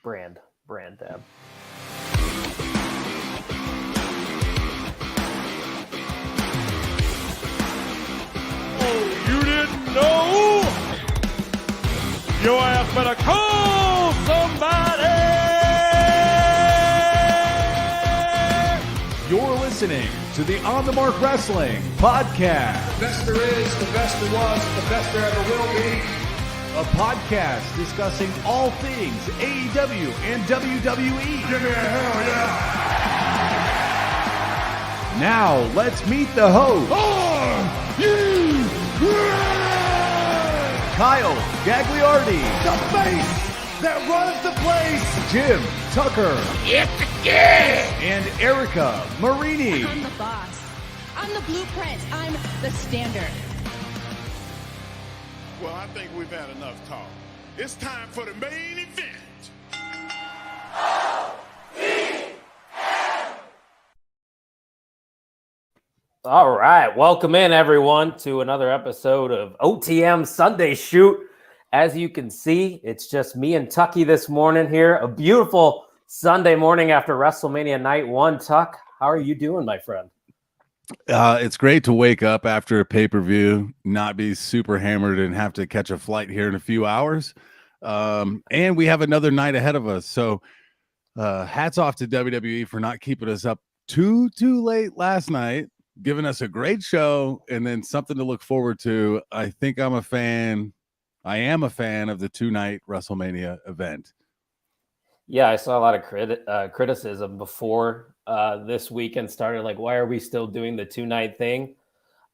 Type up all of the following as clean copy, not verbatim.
Brand tab. Oh, you didn't know? Your ass better call somebody! You're listening to the On The Mark Wrestling Podcast. The best there is, the best there was, the best there ever will be. A podcast discussing all things AEW and WWE. Give me a hell yeah! Now, let's meet the host. Are you ready? Kyle Gagliardi. The face that runs the place! Jim Tucker. And Erica Marini. I'm the boss. I'm the blueprint. I'm the standard. Well, I think we've had enough talk. It's time for the main event. All right, welcome in everyone to another episode of OTM Sunday Shoot. As you can see, it's just me and Tucky this morning here. A beautiful Sunday morning after WrestleMania Night 1. Tuck, how are you doing, my friend? It's great to wake up after a pay-per-view, not be super hammered and have to catch a flight here in a few hours. And we have another night ahead of us. So hats off to WWE for not keeping us up too late last night, giving us a great show and then something to look forward to. I think I am a fan of the 2-night WrestleMania event. Yeah, I saw a lot of criticism before this weekend started. Like, why are we still doing the 2-night thing?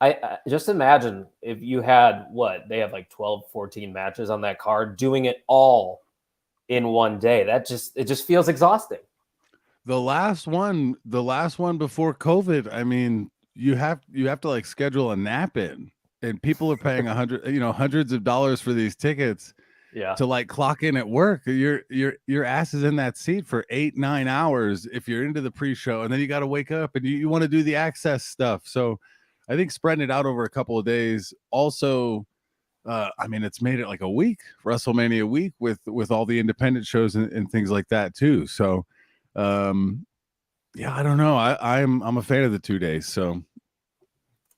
I just imagine if you had they have like 12, 14 matches on that card, doing it all in one day. It just feels exhausting. The last one before COVID, I mean, you have to like schedule a nap in, and people are paying hundreds of dollars for these tickets. Yeah. To like clock in at work. Your ass is in that seat for 8-9 hours if you're into the pre-show, and then you got to wake up and you want to do the access stuff. So I think spreading it out over a couple of days also, I mean, it's made it like a week, WrestleMania week with all the independent shows and things like that too. So yeah, I don't know. I'm a fan of the 2 days. So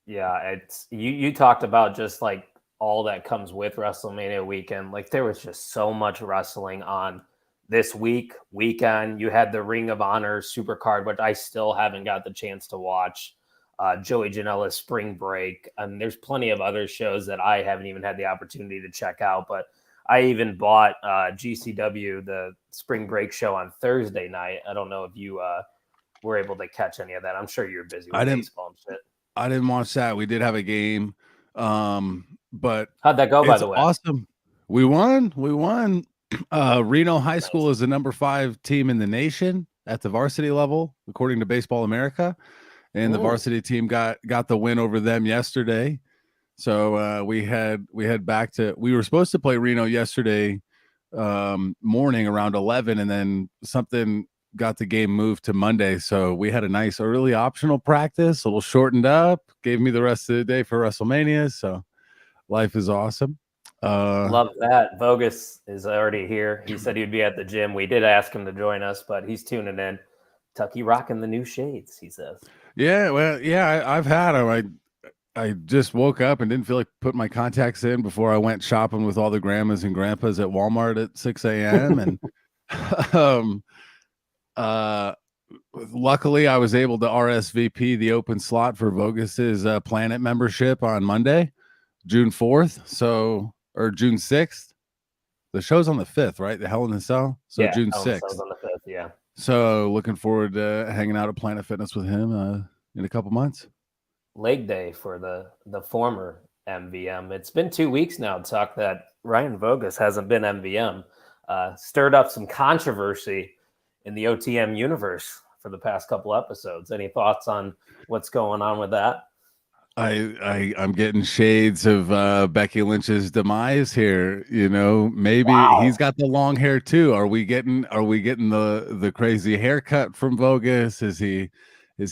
yeah, it's you talked about just like all that comes with WrestleMania weekend. Like, there was just so much wrestling on this weekend. You had the Ring of Honor Supercard, but I still haven't got the chance to watch. Joey Janela's Spring Break, and there's plenty of other shows that I haven't even had the opportunity to check out. But I even bought GCW, the Spring Break show, on Thursday night. I don't know if you were able to catch any of that. I'm sure you're busy with baseball and shit. I didn't watch that. We did have a game. But how'd that go, by the way? Awesome. We won. Reno High School is the number 5 team in the nation at the varsity level, according to Baseball America. And the varsity team got the win over them yesterday. So we were supposed to play Reno yesterday morning around 11, and then something got the game moved to Monday. So we had a nice early optional practice, a little shortened up, gave me the rest of the day for WrestleMania. So life is awesome. Love that. Vogus is already here. He said he'd be at the gym. We did ask him to join us, but he's tuning in. Tucky rocking the new shades, he says. Yeah, well, yeah, I've had them. I just woke up and didn't feel like putting my contacts in before I went shopping with all the grandmas and grandpas at Walmart at 6 a.m. And luckily I was able to RSVP the open slot for Vogus's Planet membership on Monday, June 4th. Or June 6th. The show's on the 5th, right? The Hell in a Cell. So yeah, June 6th. On the 5th, yeah. So looking forward to hanging out at Planet Fitness with him in a couple months. Leg day for the former MVM. It's been 2 weeks now, Tuck, that Ryan Vogus hasn't been MVM. Stirred up some controversy in the OTM universe for the past couple episodes. Any thoughts on what's going on with that? I'm getting shades of Becky Lynch's demise here. You know, maybe he's got the long hair too. Are we getting the crazy haircut from Vogus? Is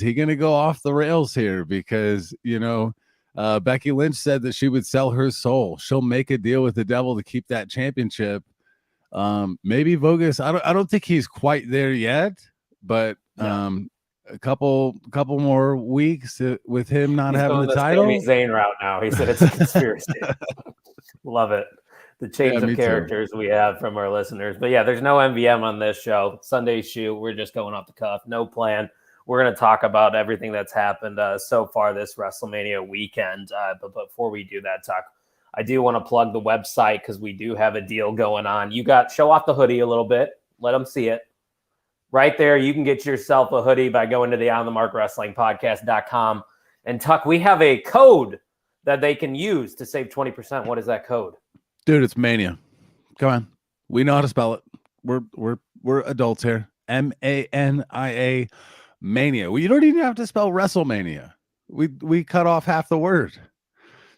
he going to go off the rails here? Because, you know, Becky Lynch said that she would sell her soul. She'll make a deal with the devil to keep that championship. Maybe Vogus. I don't think he's quite there yet, but a couple more weeks with him not He's having going the the title. Sami Zayn route now. He said it's a conspiracy. Love it. The change of me characters we have from our listeners. But yeah, there's no MVM on this show. Sunday shoot. We're just going off the cuff. No plan. We're going to talk about everything that's happened so far this WrestleMania weekend. But before we do that, Tuck, I do want to plug the website because we do have a deal going on. You got show off the hoodie a little bit. Let them see it. Right there, you can get yourself a hoodie by going to the On the Mark Wrestling Podcast.com. And Tuck, we have a code that they can use to save 20%. What is that code? Dude, it's Mania. Come on. We know how to spell it. We're adults here. MANIA Mania. Well, you don't even have to spell WrestleMania. We cut off half the word.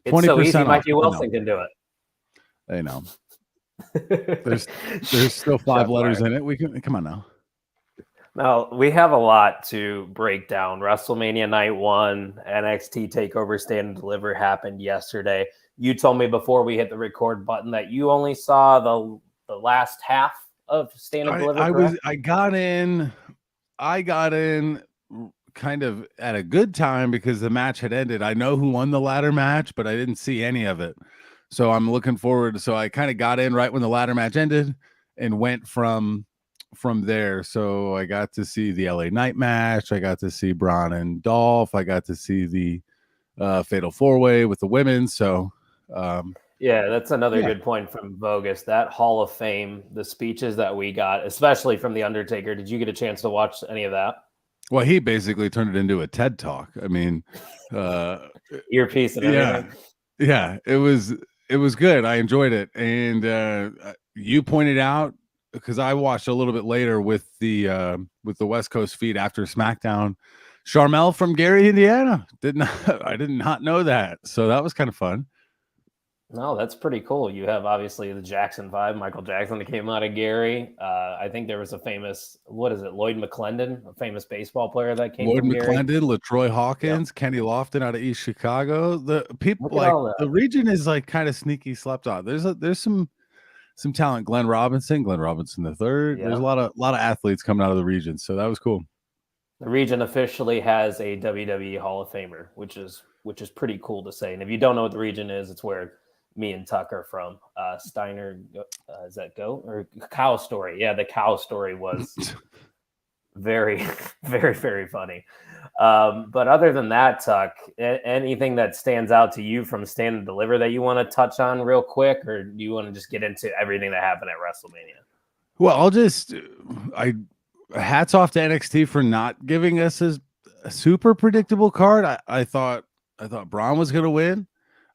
It's so easy, off. Mikey Wilson can do it. I know. There's still 5 letters in it. We can come on now. Now, we have a lot to break down. WrestleMania Night 1, NXT TakeOver Stand and Deliver happened yesterday. You told me before we hit the record button that you only saw the last half of Stand and Deliver. I got in kind of at a good time because the match had ended. I know who won the ladder match, but I didn't see any of it. So I'm looking forward. So I kind of got in right when the ladder match ended and went from there. So I got to see the LA Knight match. I got to see Braun and Dolph. I got to see the Fatal 4-Way with the women. So yeah, that's another good point from Vogus. That Hall of Fame, the speeches that we got, especially from The Undertaker. Did you get a chance to watch any of that? Well, he basically turned it into a TED Talk. I mean, earpiece and everything. Yeah, it was good. I enjoyed it. And you pointed out, because I watched a little bit later with the West Coast feed after SmackDown, Charmel from Gary, Indiana. I did not know that. So that was kind of fun. No, that's pretty cool. You have obviously the Jackson 5, Michael Jackson that came out of Gary. I think there was a famous, Lloyd McClendon, a famous baseball player that came from Gary. Lloyd McClendon, LaTroy Hawkins, Kenny Lofton out of East Chicago. The people the region is like kind of sneaky slept on. There's some talent. Glenn Robinson the third. Yeah. There's a lot of athletes coming out of the region. So that was cool. The region officially has a WWE Hall of Famer, which is pretty cool to say. And if you don't know what the region is, it's where me and Tuck are from. Steiner, is that goat or cow story? Yeah, the cow story was very, very, very funny. But other than that, Tuck, anything that stands out to you from Stand and Deliver that you want to touch on real quick, or do you want to just get into everything that happened at WrestleMania? Well, hats off to NXT for not giving us a super predictable card. I thought Braun was going to win.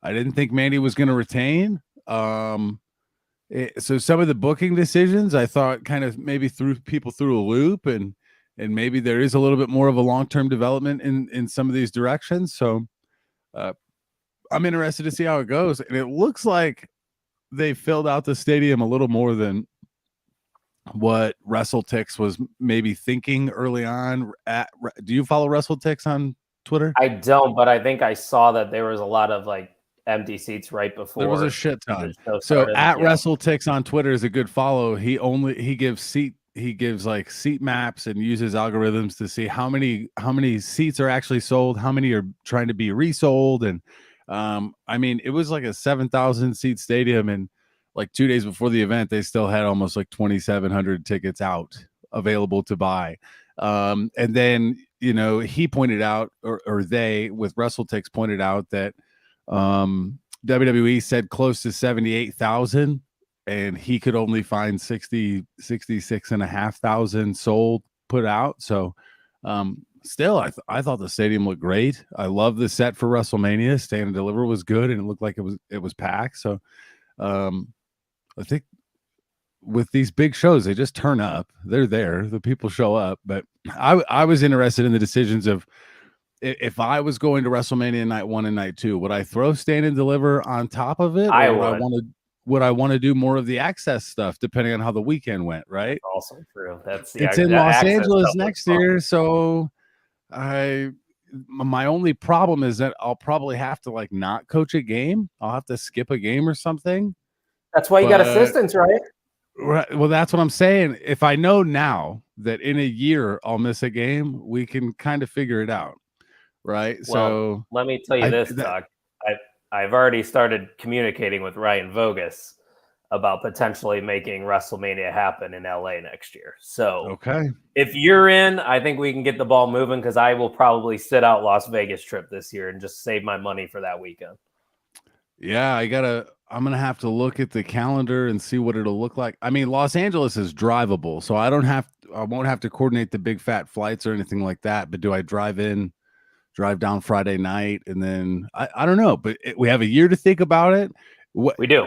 I didn't think Mandy was going to retain. So some of the booking decisions I thought kind of maybe threw people through a loop, and maybe there is a little bit more of a long-term development in some of these directions. So I'm interested to see how it goes. And it looks like they filled out the stadium a little more than what WrestleTix was maybe thinking early on. Do you follow WrestleTix on Twitter? I don't, but I think I saw that there was a lot of like empty seats right before. There was a shit ton. So at WrestleTix on Twitter is a good follow. He gives like seat maps and uses algorithms to see how many seats are actually sold, how many are trying to be resold. And I mean, it was like a 7,000 seat stadium, and like 2 days before the event, they still had almost like 2,700 tickets out available to buy. And then, he pointed out, or they with WrestleTix pointed out that WWE said close to 78,000, and he could only find 66,500 sold put out. So still, I thought the stadium looked great. I love the set for WrestleMania. Stand and Deliver was good, and it looked like it was packed. So I think with these big shows, they just turn up. They're there. The people show up. But I was interested in the decisions of, if I was going to WrestleMania Night 1 and Night 2, would I throw Stand and Deliver on top of it? Would I want to do more of the Access stuff, depending on how the weekend went, right? That's also true. It's in Los Angeles next year, so my only problem is that I'll probably have to like not coach a game. I'll have to skip a game or something. That's why you got assistants, right? Right. Well, that's what I'm saying. If I know now that in a year I'll miss a game, we can kind of figure it out. Right. Well, So let me tell you this, Tuck. I've already started communicating with Ryan Vogus about potentially making WrestleMania happen in LA next year. So okay. if you're in, I think we can get the ball moving because I will probably sit out Las Vegas trip this year and just save my money for that weekend. Yeah, I'm gonna have to look at the calendar and see what it'll look like. I mean, Los Angeles is drivable, so I won't have to coordinate the big fat flights or anything like that. But do I drive down Friday night, and then I don't know. But we have a year to think about it. What We do.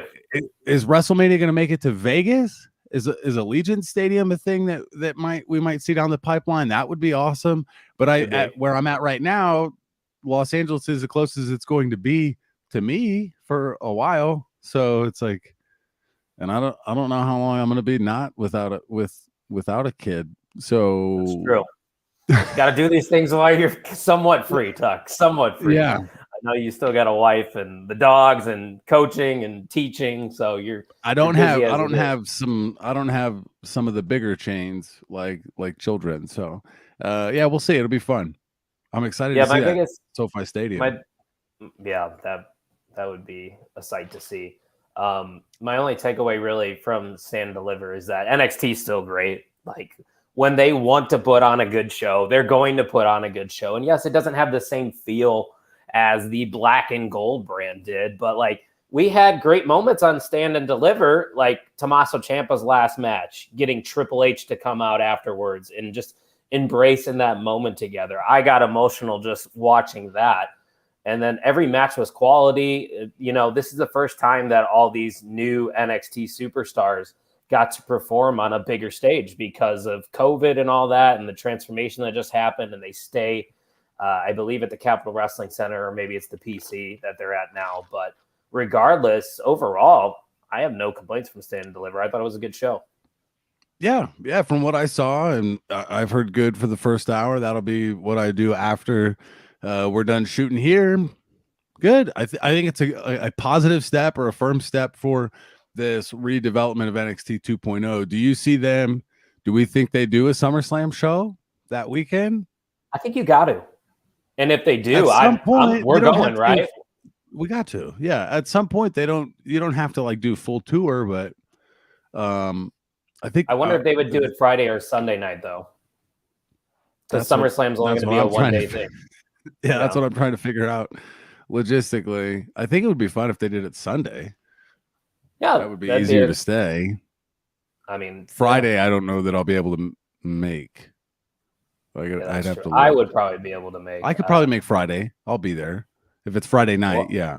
is WrestleMania going to make it to Vegas? Is Allegiant Stadium a thing that we might see down the pipeline? That would be awesome. But where I'm at right now, Los Angeles is the closest it's going to be to me for a while. So it's like, and I don't know how long I'm going to be not without a kid. So That's true. Got to do these things while you're somewhat free, Tuck. Somewhat free. Yeah. I know you still got a wife and the dogs and coaching and teaching, so I don't have some of the bigger chains like children. So yeah, we'll see. It'll be fun. I'm excited to see that SoFi Stadium. That would be a sight to see. My only takeaway really from Stand and Deliver is that NXT is still great. Like when they want to put on a good show, they're going to put on a good show. And yes, it doesn't have the same feel as the black and gold brand did, but like we had great moments on Stand and Deliver, like Tommaso Ciampa's last match, getting Triple H to come out afterwards and just embracing that moment together. I got emotional just watching that. And then every match was quality. You know, this is the first time that all these new NXT superstars got to perform on a bigger stage because of COVID and all that and the transformation that just happened. And they stay, I believe, at the Capitol Wrestling Center, or maybe it's the PC that they're at now. But regardless, overall, I have no complaints from Stand and Deliver. I thought it was a good show. Yeah. From what I saw, and I've heard good for the first hour. That'll be what I do after we're done shooting here. Good. I think it's a positive step or a firm step for this redevelopment of NXT 2.0. Do you see them? Do we think they do a SummerSlam show that weekend? I think you got to. And if they do, we're going, right? We got to. Yeah. At some point, you don't have to like do full tour, but I wonder if they would do it Friday or Sunday night, though. Because SummerSlam's only going to be a one-day thing. Yeah, that's what I'm trying to figure out logistically. I think it would be fun if they did it Sunday. Yeah, that would be easier to stay. I mean, Friday, I don't know that I'll be able to make. I'd have to. I would probably be able to make. I could probably make Friday. I'll be there if it's Friday night. Yeah.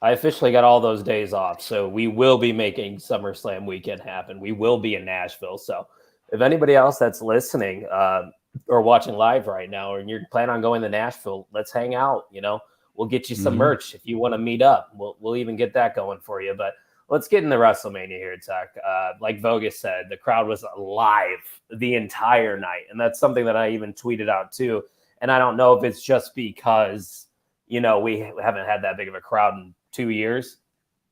I officially got all those days off, so we will be making SummerSlam weekend happen. We will be in Nashville. So if anybody else that's listening or watching live right now, and you're planning on going to Nashville, let's hang out. You know, we'll get you some merch if you want to meet up. We'll even get that going for you. But let's get into WrestleMania here, Tuck. Like Vogus said, the crowd was alive the entire night, and that's something that I even tweeted out too. And I don't know if it's just because, you know, we haven't had that big of a crowd in 2 years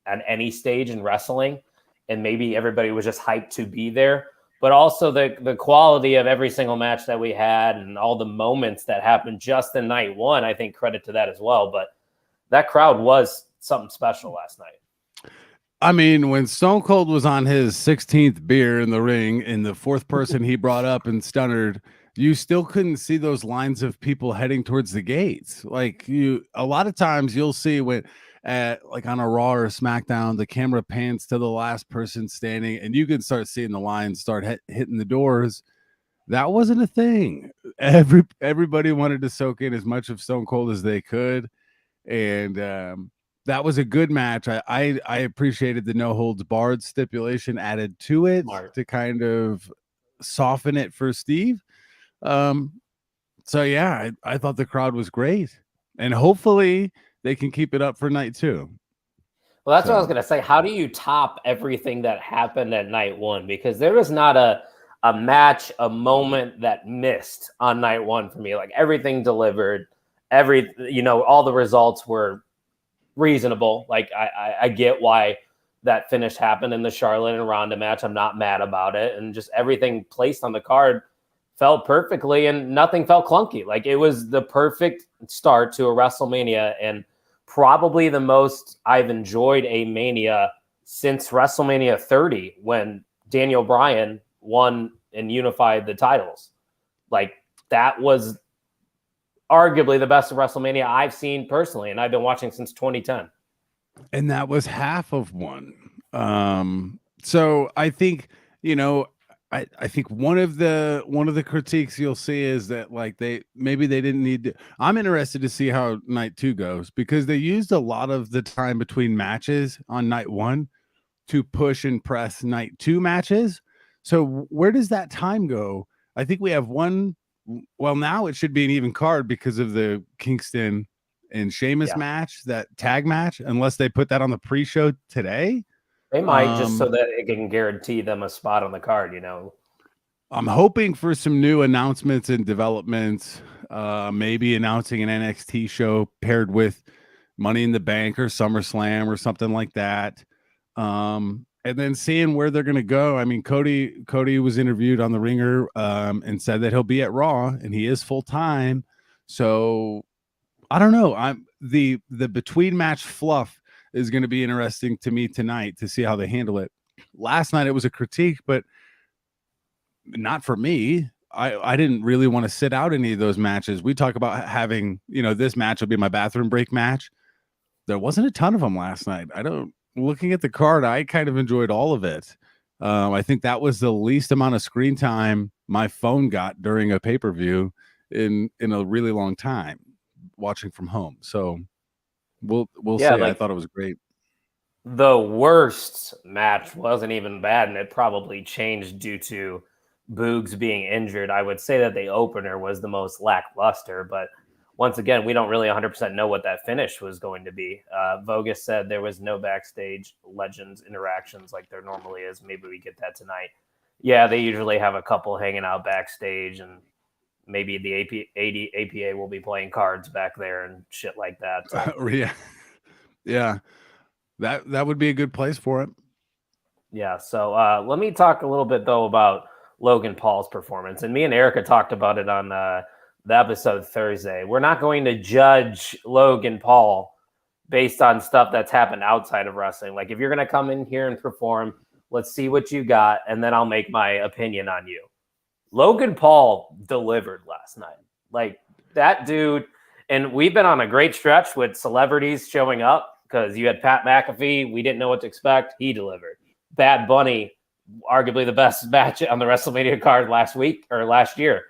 at any stage in wrestling, and maybe everybody was just hyped to be there. But also the quality of every single match that we had and all the moments that happened just in night one, I think credit to that as well. But that crowd was something special last night. I mean, when Stone Cold was on his 16th beer in the ring and the fourth person he brought up and stunnered, you still couldn't see those lines of people heading towards the gates. Like a lot of times you'll see when like on a Raw or a SmackDown, the camera pans to the last person standing and you can start seeing the lines start hitting the doors. That wasn't a thing. Everybody wanted to soak in as much of Stone Cold as they could. And that was a good match. I appreciated the no holds barred stipulation added to it to kind of soften it for Steve. So yeah, I thought the crowd was great, and hopefully they can keep it up for night two. Well, that's what I was gonna say. How do you top everything that happened at night one? Because there was not a match, a moment that missed on night one for me. Like everything delivered. All the results were reasonable. Like I get why that finish happened in the Charlotte and Ronda match. I'm not mad about it. And just everything placed on the card felt perfectly and nothing felt clunky. Like, it was the perfect start to a WrestleMania, and probably the most I've enjoyed a Mania since WrestleMania 30, when Daniel Bryan won and unified the titles. Like, that was arguably the best of WrestleMania I've seen personally, and I've been watching since 2010. And that was half of one. So I think, I think one of the critiques you'll see is that, like, they didn't need to. I'm interested to see how night 2 goes, because they used a lot of the time between matches on night 1 to push and press night 2 matches. So where does that time go? I think we have one. Well, now it should be an even card because of the Kingston and Sheamus match, that tag match, unless they put that on the pre-show today. They might, just so that it can guarantee them a spot on the card, I'm hoping for some new announcements and developments, maybe announcing an NXT show paired with Money in the Bank or SummerSlam or something like that. And then seeing where they're going to go. I mean, Cody was interviewed on The Ringer and said that he'll be at Raw, and he is full-time. So I don't know. The between match fluff is going to be interesting to me tonight to see how they handle it. Last night it was a critique, but not for me. I didn't really want to sit out any of those matches. We talk about having, this match will be my bathroom break match. There wasn't a ton of them last night. Looking at the card, I kind of enjoyed all of it. I think that was the least amount of screen time my phone got during a pay-per-view in a really long time, watching from home. So we'll see. I thought it was great. The worst match wasn't even bad, and it probably changed due to Boogs being injured. I would say that the opener was the most lackluster, but once again, we don't really 100% know what that finish was going to be. Vogus said there was no backstage Legends interactions like there normally is. Maybe we get that tonight. Yeah, they usually have a couple hanging out backstage, and maybe the APA will be playing cards back there and shit like that. Yeah. That would be a good place for it. Yeah, so let me talk a little bit, though, about Logan Paul's performance. And me and Erica talked about it on the episode Thursday. We're not going to judge Logan Paul based on stuff that's happened outside of wrestling. Like, if you're going to come in here and perform, let's see what you got, and then I'll make my opinion on you. Logan Paul delivered last night. Like, that dude, and we've been on a great stretch with celebrities showing up, because you had Pat McAfee. We didn't know what to expect. He delivered. Bad Bunny, arguably the best match on the WrestleMania card last year.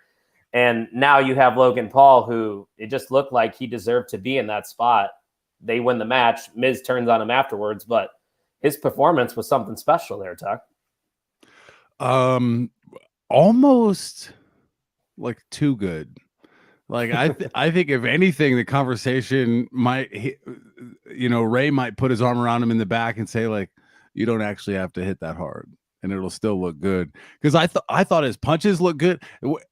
And now you have Logan Paul, who it just looked like he deserved to be in that spot. They win the match. Miz turns on him afterwards, but his performance was something special there, Tuck. Almost like too good. Like, I think if anything, the conversation might, Ray might put his arm around him in the back and say, like, you don't actually have to hit that hard, and it'll still look good. Because I thought his punches look good.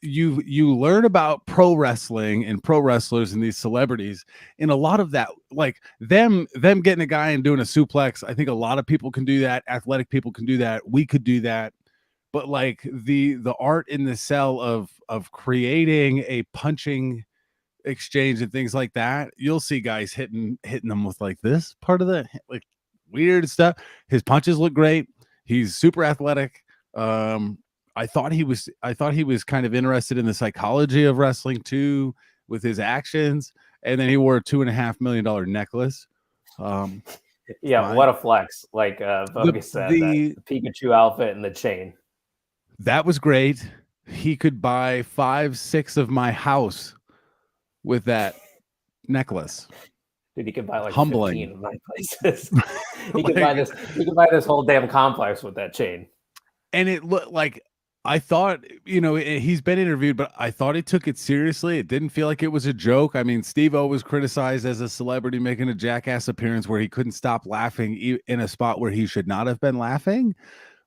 You learn about pro wrestling and pro wrestlers and these celebrities, and a lot of that, like them getting a guy and doing a suplex. I think a lot of people can do that. Athletic people can do that. We could do that. But like the art in the cell of creating a punching exchange and things like that, you'll see guys hitting them with like this part of the like weird stuff. His punches look great. He's super athletic. I thought he was kind of interested in the psychology of wrestling too, with his actions. And then he wore a $2.5 million necklace. Yeah, fine. what a flex! Like Vogus said, the Pikachu outfit and the chain. That was great. He could buy 5-6 of my house with that necklace. Dude, he could buy like Humbling. 15 of my places. He could buy this. He could buy this whole damn complex with that chain. And it looked like, I thought, he's been interviewed, but I thought he took it seriously. It didn't feel like it was a joke. I mean, Steve-O was criticized as a celebrity making a Jackass appearance where he couldn't stop laughing in a spot where he should not have been laughing.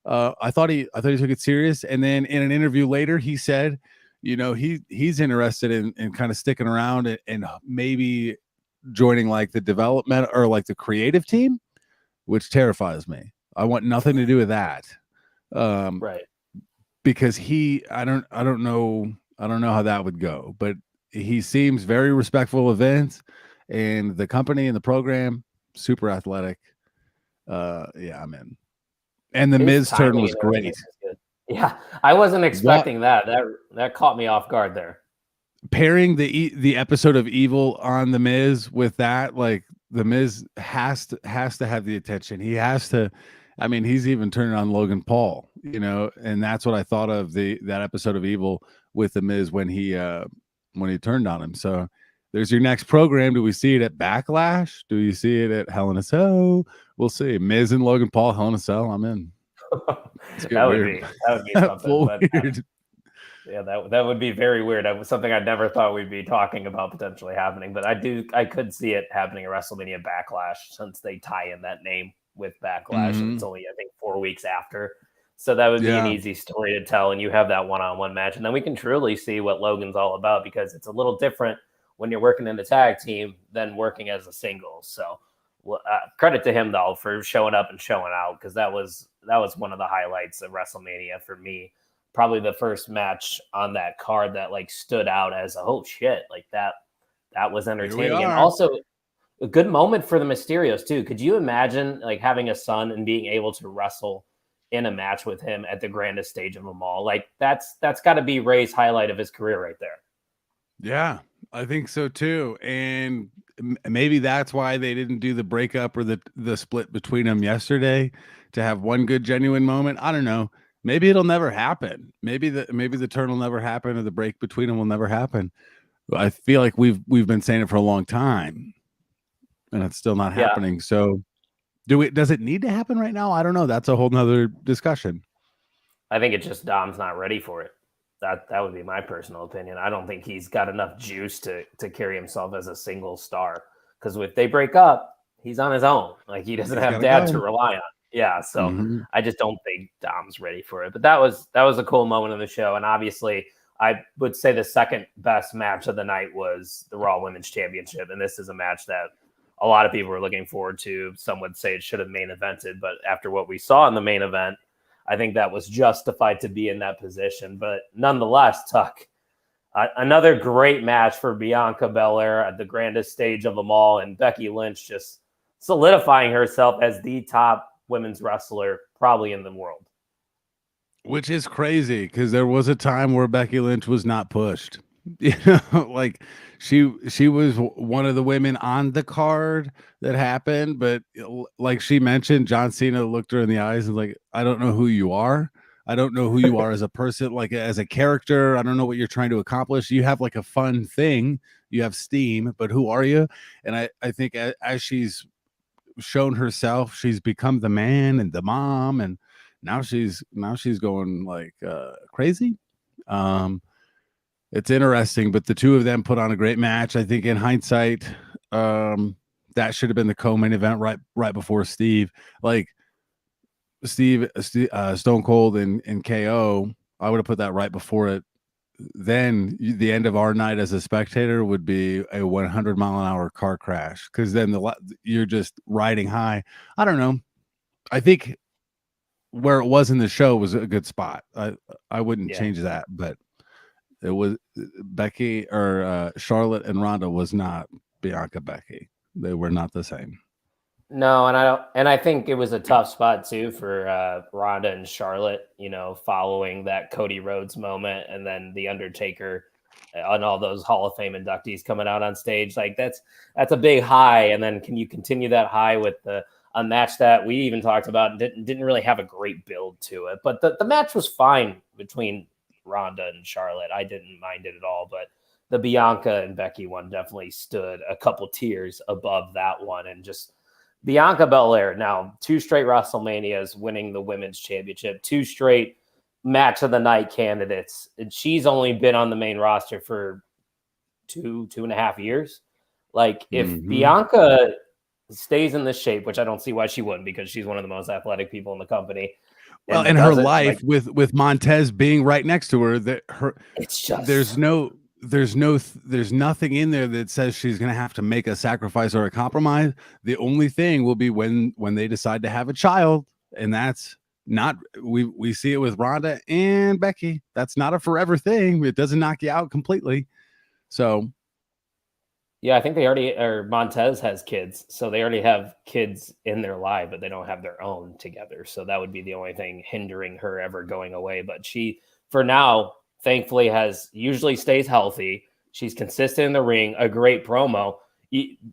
I thought he took it serious. And then in an interview later, he said, he's interested in kind of sticking around and maybe joining like the development or like the creative team, which terrifies me. I want nothing to do with that. Right. Because I don't know how that would go, but he seems very respectful of Vince and the company and the program, super athletic. Yeah, I'm in. And the His Miz turn timing was and everything great. is good. Yeah, I wasn't expecting that. That caught me off guard there. Pairing the episode of Evil on the Miz with that, like the Miz has to have the attention. He has to. I mean, he's even turning on Logan Paul, and that's what I thought of that episode of Evil with the Miz when he turned on him. So there's your next program. Do we see it at Backlash? Do you see it at Hell in a Cell? We'll see. Miz and Logan Paul, Hell in a Cell. I'm in. That would be something. But weird. Yeah, that would be very weird. That was something I never thought we'd be talking about potentially happening. But I could see it happening at WrestleMania Backlash since they tie in that name with Backlash, and it's only I think 4 weeks after. So that would be an easy story to tell, and you have that one-on-one match, and then we can truly see what Logan's all about because it's a little different when you're working in the tag team than working as a singles. So credit to him though for showing up and showing out because that was one of the highlights of WrestleMania for me. Probably the first match on that card that like stood out as oh shit, like that was entertaining. And also a good moment for the Mysterios too. Could you imagine like having a son and being able to wrestle in a match with him at the grandest stage of them all? Like that's got to be Ray's highlight of his career right there. Yeah, I think so too. And maybe that's why they didn't do the breakup or the split between them yesterday to have one good genuine moment. I don't know. Maybe it'll never happen. Maybe the turn will never happen, or the break between them will never happen. I feel like we've been saying it for a long time, and it's still not happening. So, does it need to happen right now? I don't know. That's a whole nother discussion. I think it's just Dom's not ready for it. That would be my personal opinion. I don't think he's got enough juice to carry himself as a single star. Because if they break up, he's on his own. Like he doesn't have dad to rely on. Yeah, so I just don't think Dom's ready for it. But that was a cool moment in the show. And obviously, I would say the second best match of the night was the Raw Women's Championship. And this is a match that a lot of people were looking forward to. Some would say it should have main evented. But after what we saw in the main event, I think that was justified to be in that position. But nonetheless, Tuck, another great match for Bianca Belair at the grandest stage of them all. And Becky Lynch just solidifying herself as the top women's wrestler probably in the world, which is crazy because there was a time where Becky Lynch was not pushed. Like she was one of the women on the card that happened, but like she mentioned, John Cena looked her in the eyes and like, I don't know who you are. I don't know who you are as a person, like as a character. I don't know what you're trying to accomplish. You have like a fun thing, you have steam, but who are you? And I think as she's shown herself, she's become the man and the mom, and now she's going like crazy. It's interesting, but the two of them put on a great match. I think in hindsight, that should have been the co-main event right before Steve. Like Steve Stone Cold and KO, I would have put that right before it. Then the end of our night as a spectator would be a 100 mile an hour car crash because then you're just riding high. I don't know. I think where it was in the show was a good spot. I wouldn't change that, but it was Becky or Charlotte and Ronda was not Bianca Becky. They were not the same. No, and I think it was a tough spot too for Ronda and Charlotte, following that Cody Rhodes moment and then the Undertaker and all those Hall of Fame inductees coming out on stage. Like that's a big high. And then can you continue that high with a match that we even talked about didn't really have a great build to it, but the match was fine between Ronda and Charlotte. I didn't mind it at all, but the Bianca and Becky one definitely stood a couple tiers above that one. And just Bianca Belair, now 2 straight WrestleManias winning the women's championship, 2 straight match of the night candidates. And she's only been on the main roster for 2.5 years. Like if Bianca stays in this shape, which I don't see why she wouldn't, because she's one of the most athletic people in the company. Well, in her life with Montez being right next to her, it's just there's nothing in there that says she's going to have to make a sacrifice or a compromise. The only thing will be when they decide to have a child, and that's not we see it with Ronda and Becky. That's not a forever thing. It doesn't knock you out completely. So Yeah, I think they already, or Montez has kids, so they already have kids in their life, but they don't have their own together. So that would be the only thing hindering her ever going away. But she, for now, thankfully, usually stays healthy. She's consistent in the ring, a great promo.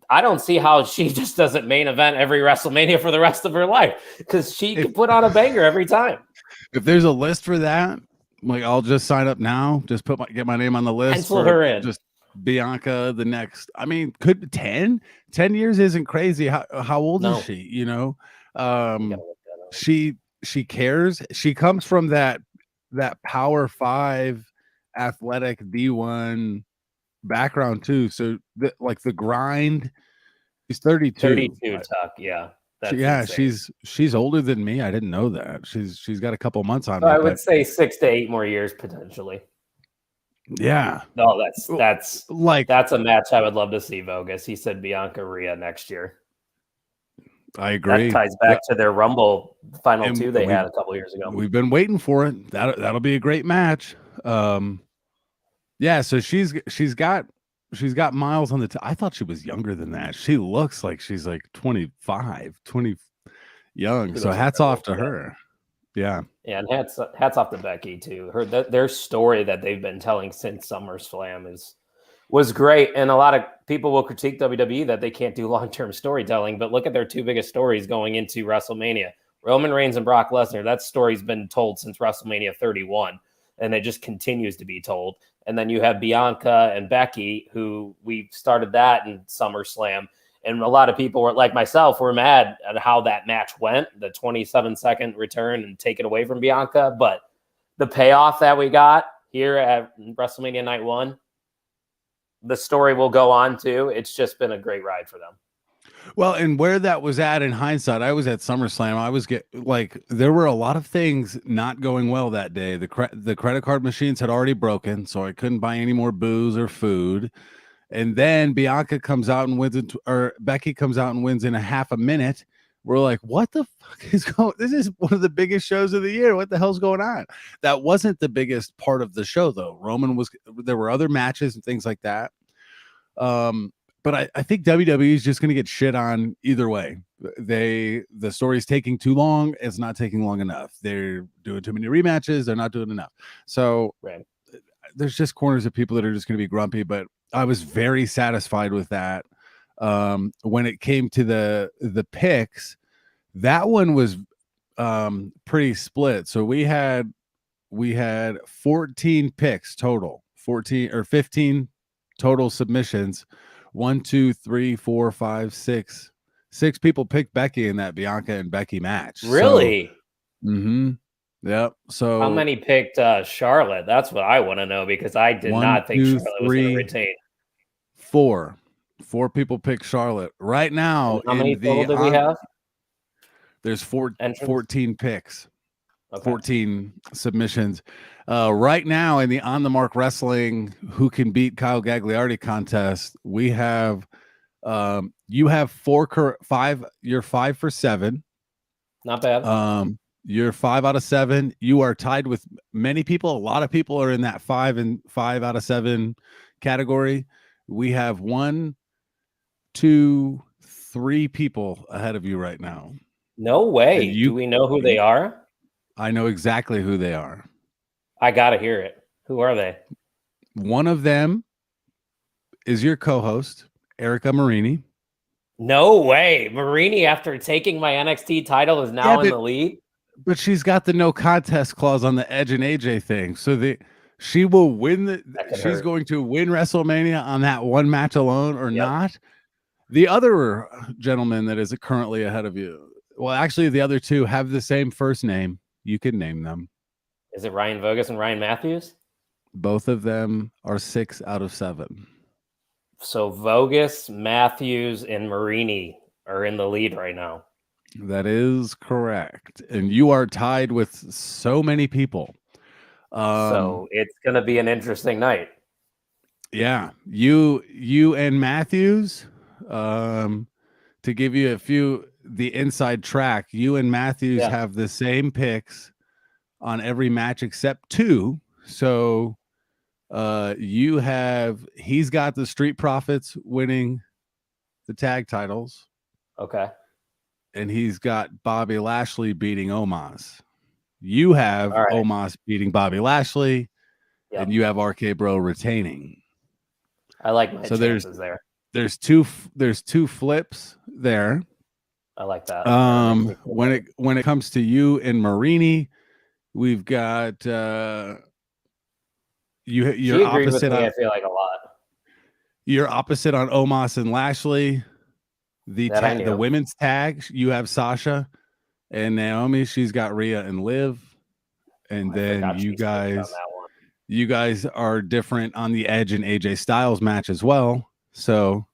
I don't see how she just doesn't main event every WrestleMania for the rest of her life, because she can put on a banger every time. If there's a list for that, like I'll just sign up now. Just get my name on the list. Pencil her in. Just Bianca the next. I mean, could 10 years isn't crazy. How old is she? You know, she cares. She comes from that Power 5 athletic D1 background too. So like the grind. She's 32. 32, Tuck. Yeah. She's older than me. I didn't know that. She's got a couple months on So me. I would say 6 to 8 more years potentially. Yeah. No, that's a match I would love to see, Vogus. He said Bianca Rhea next year. I agree. That ties back to their Rumble final 2 they had a couple years ago. We've been waiting for it. That'll be a great match. Yeah, so she's got miles on the I thought she was younger than that. She looks like she's like 25, 20 young. So hats off to her. Yeah. Yeah, and hats off to Becky too. Their story that they've been telling since SummerSlam was great. And a lot of people will critique WWE that they can't do long-term storytelling, but look at their 2 biggest stories going into WrestleMania. Roman Reigns and Brock Lesnar. That story's been told since WrestleMania 31, and it just continues to be told. And then you have Bianca and Becky, who we started that in SummerSlam. And a lot of people were, like myself, were mad at how that match went, the 27-second return and take it away from Bianca. But the payoff that we got here at WrestleMania Night 1, the story will go on too. It's just been a great ride for them. Well, and where that was at in hindsight, I was at SummerSlam. I was there were a lot of things not going well that day. The credit card machines had already broken, so I couldn't buy any more booze or food. And then Bianca comes out and wins or Becky comes out and wins in a half a minute. We're like, what the fuck is going? This is one of the biggest shows of the year. What the hell's going on? That wasn't the biggest part of the show, though. There were other matches and things like that. But I think WWE is just going to get shit on either way. The story's taking too long. It's not taking long enough. They're doing too many rematches. They're not doing enough. So there's just corners of people that are just going to be grumpy. But I was very satisfied with that. When it came to the picks, that one was pretty split. So we had 14 picks total, 14 or 15 total submissions. 1, 2, 3, 4, 5, 6. 6 people picked Becky in that Bianca and Becky match. Really? So, yep. So how many picked Charlotte? That's what I want to know, because I did not think Charlotte was going to retain. 4 people picked Charlotte right now. How many total did we have? There's 14 picks. Okay. 14 submissions. Right now in the On the Mark Wrestling Who Can Beat Kyle Gagliardi contest, we have you have 5. You're 5 for 7. Not bad. You're 5 out of 7. You are tied with many people. A lot of people are in that 5 out of 7 category. We have 1, 2, 3 people ahead of you right now. No way. Do we know who they are? I know exactly who they are. I gotta hear it. Who are they? One of them is your co-host, Erica Marini. No way. Marini, after taking my NXT title, is now in the lead. But she's got the no contest clause on the Edge and AJ thing. So she will win she's going to win WrestleMania on that one match alone or not. The other gentleman that is currently ahead of you, well, actually the other 2 have the same first name. You can name them. Is it Ryan Vogus and Ryan Matthews? Both of them are 6 out of 7. So Vogus, Matthews, and Marini are in the lead right now. That is correct. And you are tied with so many people. So it's going to be an interesting night. Yeah. You and Matthews, to give you a few, the inside track. You and Matthews Yeah. have the same picks on every match except 2. So he's got the Street Profits winning the tag titles, Okay. and he's got Bobby Lashley beating Omos. You have All right. Omos beating Bobby Lashley, Yep. and you have RK Bro retaining. I like my So chances there. There's two flips there. I like that. When it comes to you and Marini, we've got you're opposite. I feel like a lot. You're opposite on Omos and Lashley. The women's tag, you have Sasha and Naomi. She's got Rhea and Liv. And then you guys are different on the Edge and AJ Styles match as well. So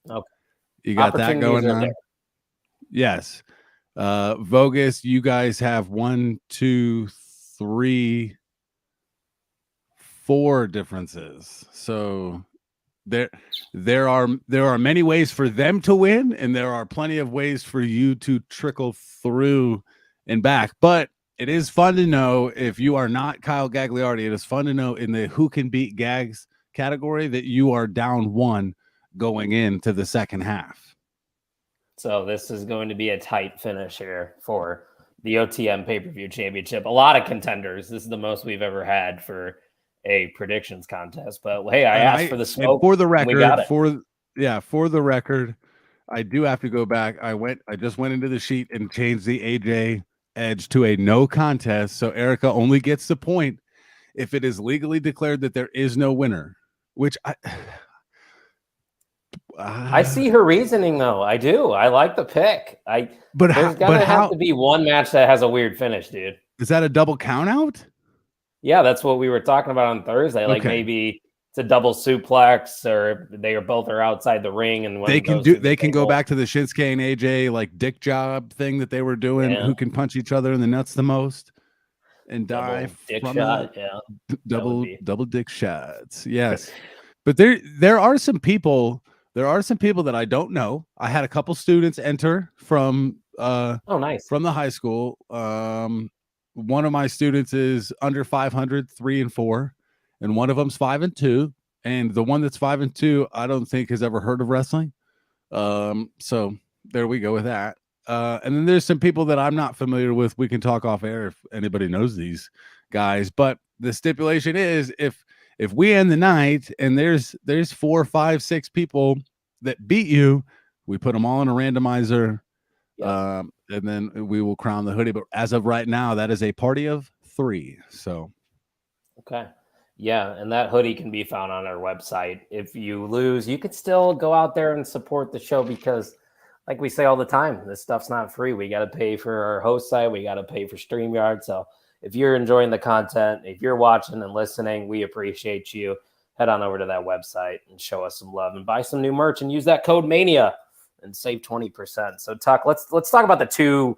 you got that going on. Yes. Vogus, you guys have 1, 2, 3, 4 differences. So there are many ways for them to win, and there are plenty of ways for you to trickle through and back. But it is fun to know, if you are not Kyle Gagliardi, it is fun to know in the who can beat Gags category that you are down 1 going into the second half. So this is going to be a tight finish here for the OTM pay-per-view championship. A lot of contenders. This is the most we've ever had for a predictions contest. But hey, I asked for the smoke. For the record, we got it. For the record, I do have to go back. I just went into the sheet and changed the AJ Edge to a no contest. So Erica only gets the point if it is legally declared that there is no winner, which I see her reasoning though. I do. I like the pick. There's gotta have to be one match that has a weird finish, dude. Is that a double count out? Yeah, that's what we were talking about on Thursday. Like maybe it's a double suplex, or they both are outside the ring, and when they can go back to the Shinsuke and AJ like dick job thing that they were doing. Yeah. Who can punch each other in the nuts the most and die dick shot? Yeah, double dick shots. Yes, but there are some people. There are some people that I don't know. I had a couple students enter from nice, from the high school. One of my students is under 500, 3 and 4, and one of them's 5 and 2. And the one that's 5 and 2, I don't think has ever heard of wrestling. So there we go with that. And then there's some people that I'm not familiar with. We can talk off air if anybody knows these guys. But the stipulation is if we end the night and there's 4, 5, 6 people that beat you, we put them all in a randomizer. Yep. And then we will crown the hoodie. But as of right now, that is a party of 3. So, okay. Yeah. And that hoodie can be found on our website. If you lose, you could still go out there and support the show, because like we say all the time, this stuff's not free. We got to pay for our host site. We got to pay for StreamYard. So if you're enjoying the content, if you're watching and listening, we appreciate you. Head on over to that website and show us some love and buy some new merch and use that code MANIA and save 20%. So Tuck, let's talk about the 2,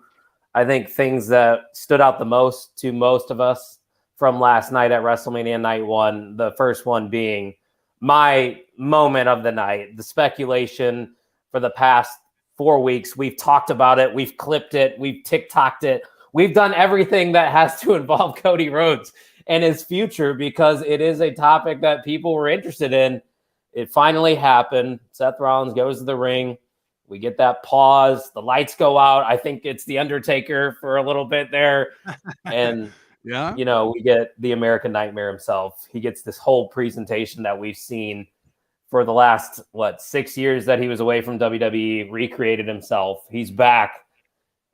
I think, things that stood out the most to most of us from last night at WrestleMania Night 1. The first one being my moment of the night, the speculation for the past 4 weeks. We've talked about it. We've clipped it. We've TikToked it. We've done everything that has to involve Cody Rhodes and his future, because it is a topic that people were interested in. It finally happened. Seth Rollins goes to the ring. We get that pause. The lights go out. I think it's The Undertaker for a little bit there. And, yeah, we get the American Nightmare himself. He gets this whole presentation that we've seen for the last, 6 years that he was away from WWE, recreated himself. He's back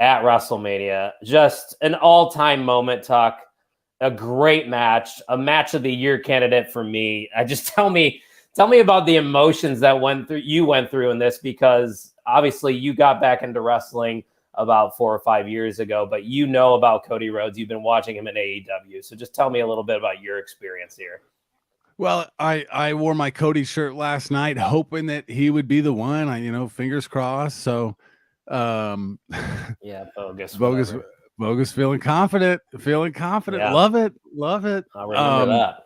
at WrestleMania. Just an all-time moment, Tuck. A great match, a match of the year candidate for me. Tell me about the emotions that you went through in this, because obviously you got back into wrestling about 4 or 5 years ago, but you know about Cody Rhodes. You've been watching him in AEW. So just tell me a little bit about your experience here. Well, I wore my Cody shirt last night, hoping that he would be the one. Fingers crossed. So, yeah, Bogus feeling confident. Yeah. Love it. I remember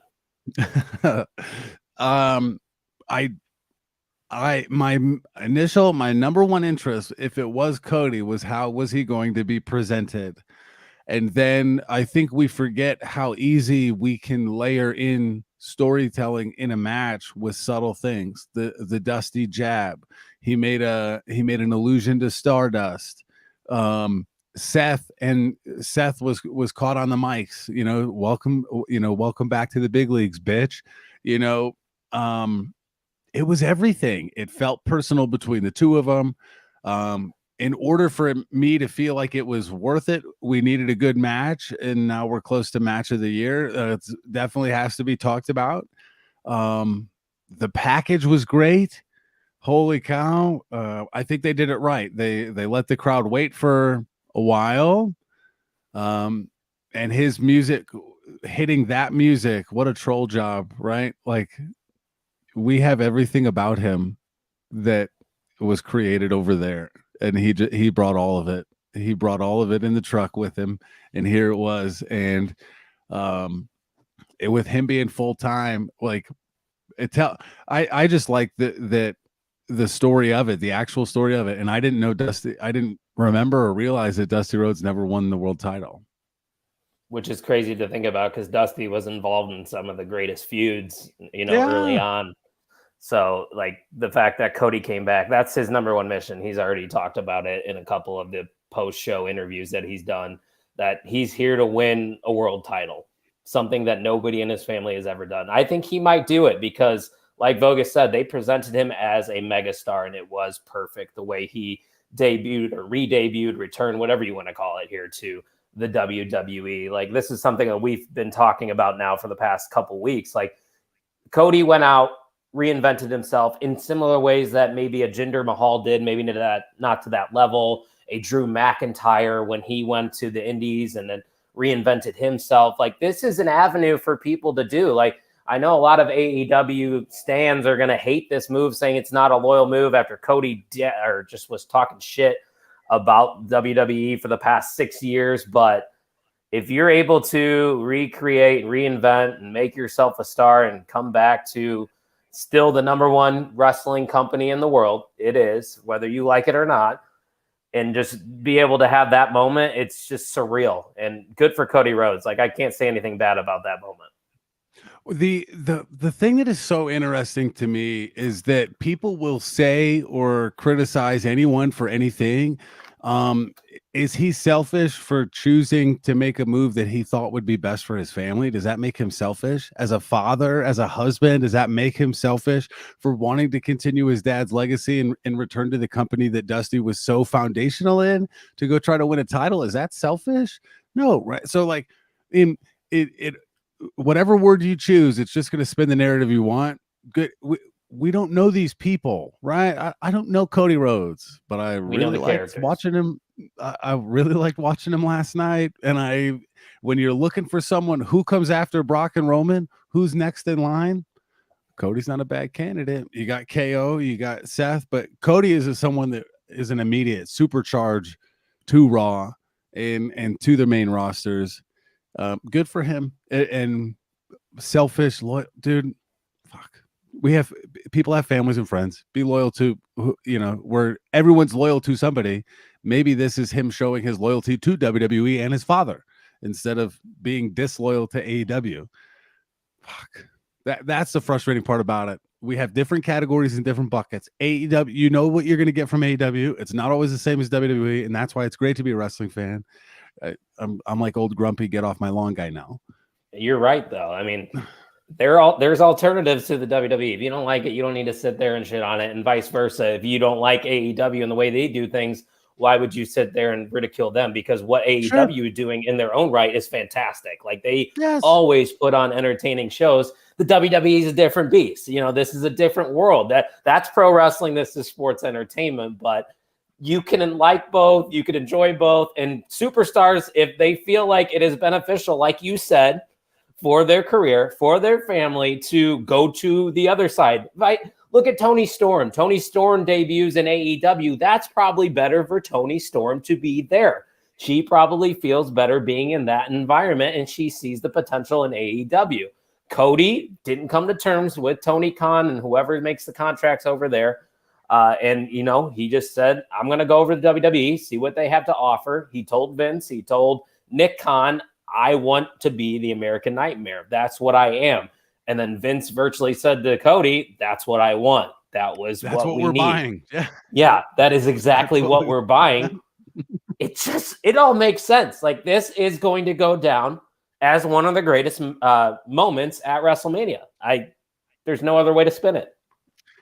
that. my number one interest, if it was Cody, was how was he going to be presented? And then I think we forget how easy we can layer in storytelling in a match with subtle things. The Dusty jab. He made an allusion to Stardust. Seth was caught on the mics, welcome back to the big leagues, bitch. It was everything. It felt personal between the two of them. In order for me to feel like it was worth it, we needed a good match, and now we're close to match of the year. It definitely has to be talked about. The package was great. Holy cow. I think they did it right. They let the crowd wait for a while. And his music, hitting that music, what a troll job, right? Like, we have everything about him that was created over there, and he brought all of it. He brought all of it in the truck with him, and here it was. And with him being full time, like I just like the story of it, the actual story of it. And I didn't remember or realize that Dusty Rhodes never won the world title, which is crazy to think about because Dusty was involved in some of the greatest feuds, early on. So, like, the fact that Cody came back, that's his number one mission. He's already talked about it in a couple of the post-show interviews that he's done, that he's here to win a world title, something that nobody in his family has ever done. I think he might do it because, like Vogus said, they presented him as a megastar, and it was perfect the way he debuted or re-debuted, returned, whatever you want to call it here, to the WWE. Like, this is something that we've been talking about now for the past couple weeks. Like, Cody went out, reinvented himself in similar ways that maybe a Jinder Mahal did, maybe not to that level. A Drew McIntyre when he went to the Indies and then reinvented himself. Like, this is an avenue for people to do. Like, I know a lot of AEW stans are going to hate this move, saying it's not a loyal move after Cody just was talking shit about WWE for the past 6 years. But if you're able to recreate, reinvent, and make yourself a star and come back to still the number one wrestling company in the world, it is, whether you like it or not, and just be able to have that moment, it's just surreal and good for Cody Rhodes. Like, I can't say anything bad about that moment. The thing that is so interesting to me is that people will say or criticize anyone for anything. Is he selfish for choosing to make a move that he thought would be best for his family? Does that make him selfish as a father, as a husband? Does that make him selfish for wanting to continue his dad's legacy and return to the company that Dusty was so foundational in to go try to win a title? Is that selfish? No, right? So, like, whatever word you choose, it's just going to spin the narrative you want. Good. We don't know these people, right? I don't know Cody Rhodes, but I really liked watching him. I really liked watching him last night. And when you're looking for someone who comes after Brock and Roman, who's next in line, Cody's not a bad candidate. You got KO, you got Seth, but Cody is someone that is an immediate supercharge to Raw and to the main rosters. Good for him. And selfish, dude. Fuck. People have families and friends. Be loyal to, where everyone's loyal to somebody. Maybe this is him showing his loyalty to WWE and his father instead of being disloyal to AEW. Fuck. That's the frustrating part about it. We have different categories and different buckets. AEW, you know what you're going to get from AEW. It's not always the same as WWE, and that's why it's great to be a wrestling fan. I'm like old grumpy, get off my lawn guy now. You're right, though. I mean, there's alternatives to the WWE. If you don't like it, you don't need to sit there and shit on it, and vice versa. If you don't like AEW and the way they do things, why would you sit there and ridicule them? Because what AEW is doing in their own right is fantastic. Like, they always put on entertaining shows. The WWE is a different beast. This is a different world. That's pro wrestling. This is sports entertainment, but you can like both. You can enjoy both. And superstars, if they feel like it is beneficial, like you said, for their career, for their family, to go to the other side, right? Look at Toni Storm. Toni Storm debuts in AEW. That's probably better for Toni Storm to be there. She probably feels better being in that environment, and she sees the potential in AEW. Cody didn't come to terms with Tony Khan and whoever makes the contracts over there. And, you know, he just said, I'm going to go over to WWE, see what they have to offer. He told Vince, he told Nick Khan, I want to be the American Nightmare. That's what I am. And then Vince virtually said to Cody, that's what I want. That's what we're buying. Yeah, that is exactly what we're buying. It all makes sense. Like, this is going to go down as one of the greatest moments at WrestleMania. There's no other way to spin it.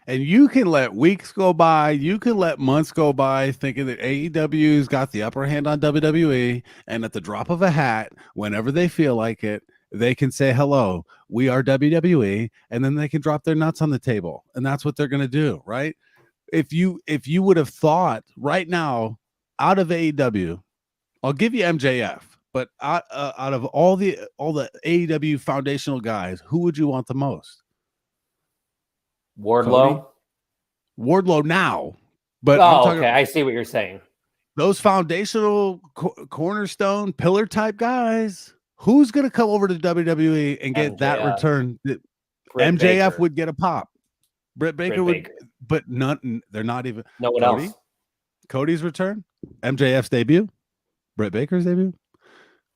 And you can let weeks go by, you can let months go by thinking that AEW's got the upper hand on WWE, and at the drop of a hat, whenever they feel like it, they can say, hello, we are WWE, and then they can drop their nuts on the table. And that's what they're going to do, right? If you would have thought right now, out of AEW, I'll give you MJF, but out of all the AEW foundational guys, who would you want the most? Wardlow now, but I'm talking, okay, I see what you're saying. Those foundational cornerstone pillar type guys, who's going to come over to WWE and get that return? MJF Baker would get a pop. Britt Baker would, but they're not even. No one else. Cody's return, MJF's debut, Britt Baker's debut.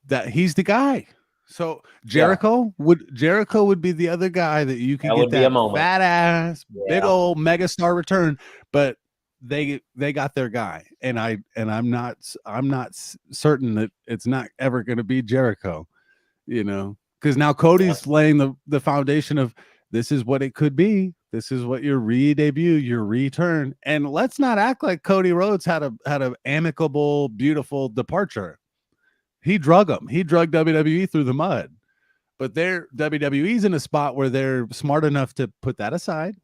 That he's the guy. So Jericho would be the other guy that you can get that fat ass, big old megastar return, but they got their guy, and I'm not certain that it's not ever going to be Jericho, you know, because now Cody's laying the foundation of this is what it could be. This is what your re-debut, your return, and let's not act like Cody Rhodes had an amicable, beautiful departure. He drug them. He drugged WWE through the mud. But WWE's in a spot where they're smart enough to put that aside.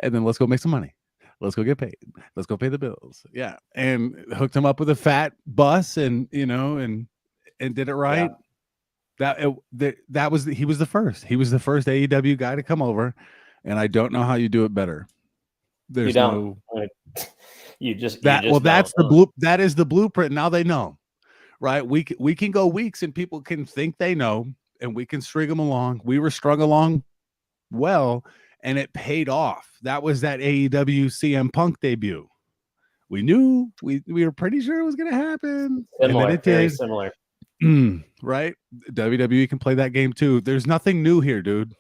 And then let's go make some money. Let's go get paid. Let's go pay the bills. Yeah. And hooked him up with a fat bus and, you know, and did it right. Yeah. He was the first. He was the first AEW guy to come over. And I don't know how you do it better. There's you don't. That is the blueprint. Now they know. Right, we can go weeks and people can think they know, and we can string them along. We were strung along well, and it paid off. That was that AEW CM Punk debut. We knew we were pretty sure it was going to happen, similar, and then it very did. Similar. Right, WWE can play that game too. There's nothing new here, dude.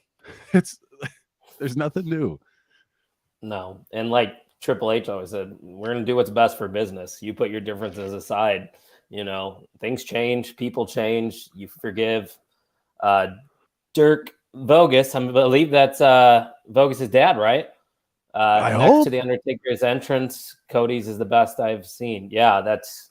There's nothing new. No, and like Triple H always said, we're going to do what's best for business. You put your differences aside. You know, things change, people change, you forgive. Dirk Bogus, I believe that's Bogus' dad, right? Next hope. To the Undertaker's entrance, Cody's is the best I've seen. Yeah, that's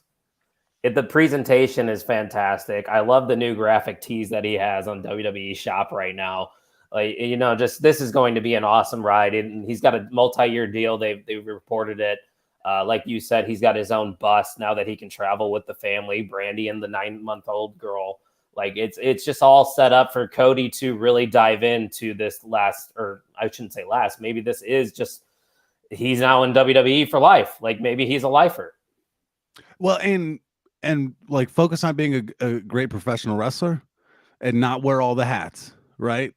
it. The presentation is fantastic. I love the new graphic tees that he has on WWE Shop right now. Like, you know, just this is going to be an awesome ride. And he's got a multi-year deal. They've reported it. Like you said, he's got his own bus now that he can travel with the family, Brandy and the 9-month-old girl. Like it's just all set up for Cody to really dive into this maybe this is just, he's now in WWE for life. Like maybe he's a lifer. Well, and like focus on being a great professional wrestler and not wear all the hats, right?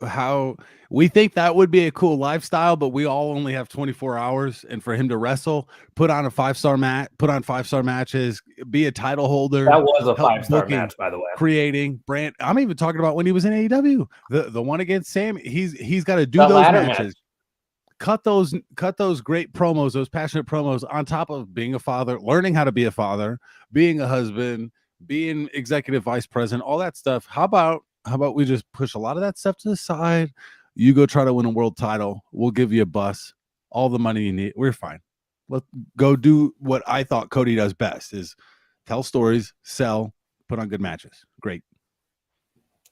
How we think that would be a cool lifestyle, but we all only have 24 hours. And for him to wrestle, put on 5-star matches, be a title holder. That was a 5-star match, by the way. Creating brand. I'm even talking about when he was in AEW, the one against Sam. He's got to do those matches. Cut those great promos, those passionate promos on top of being a father, learning how to be a father, being a husband, being executive vice president, all that stuff. How about we just push a lot of that stuff to the side? You go try to win a world title. We'll give you a bus, all the money you need. We're fine. Let's go do what I thought Cody does best is tell stories, sell, put on good matches. Great.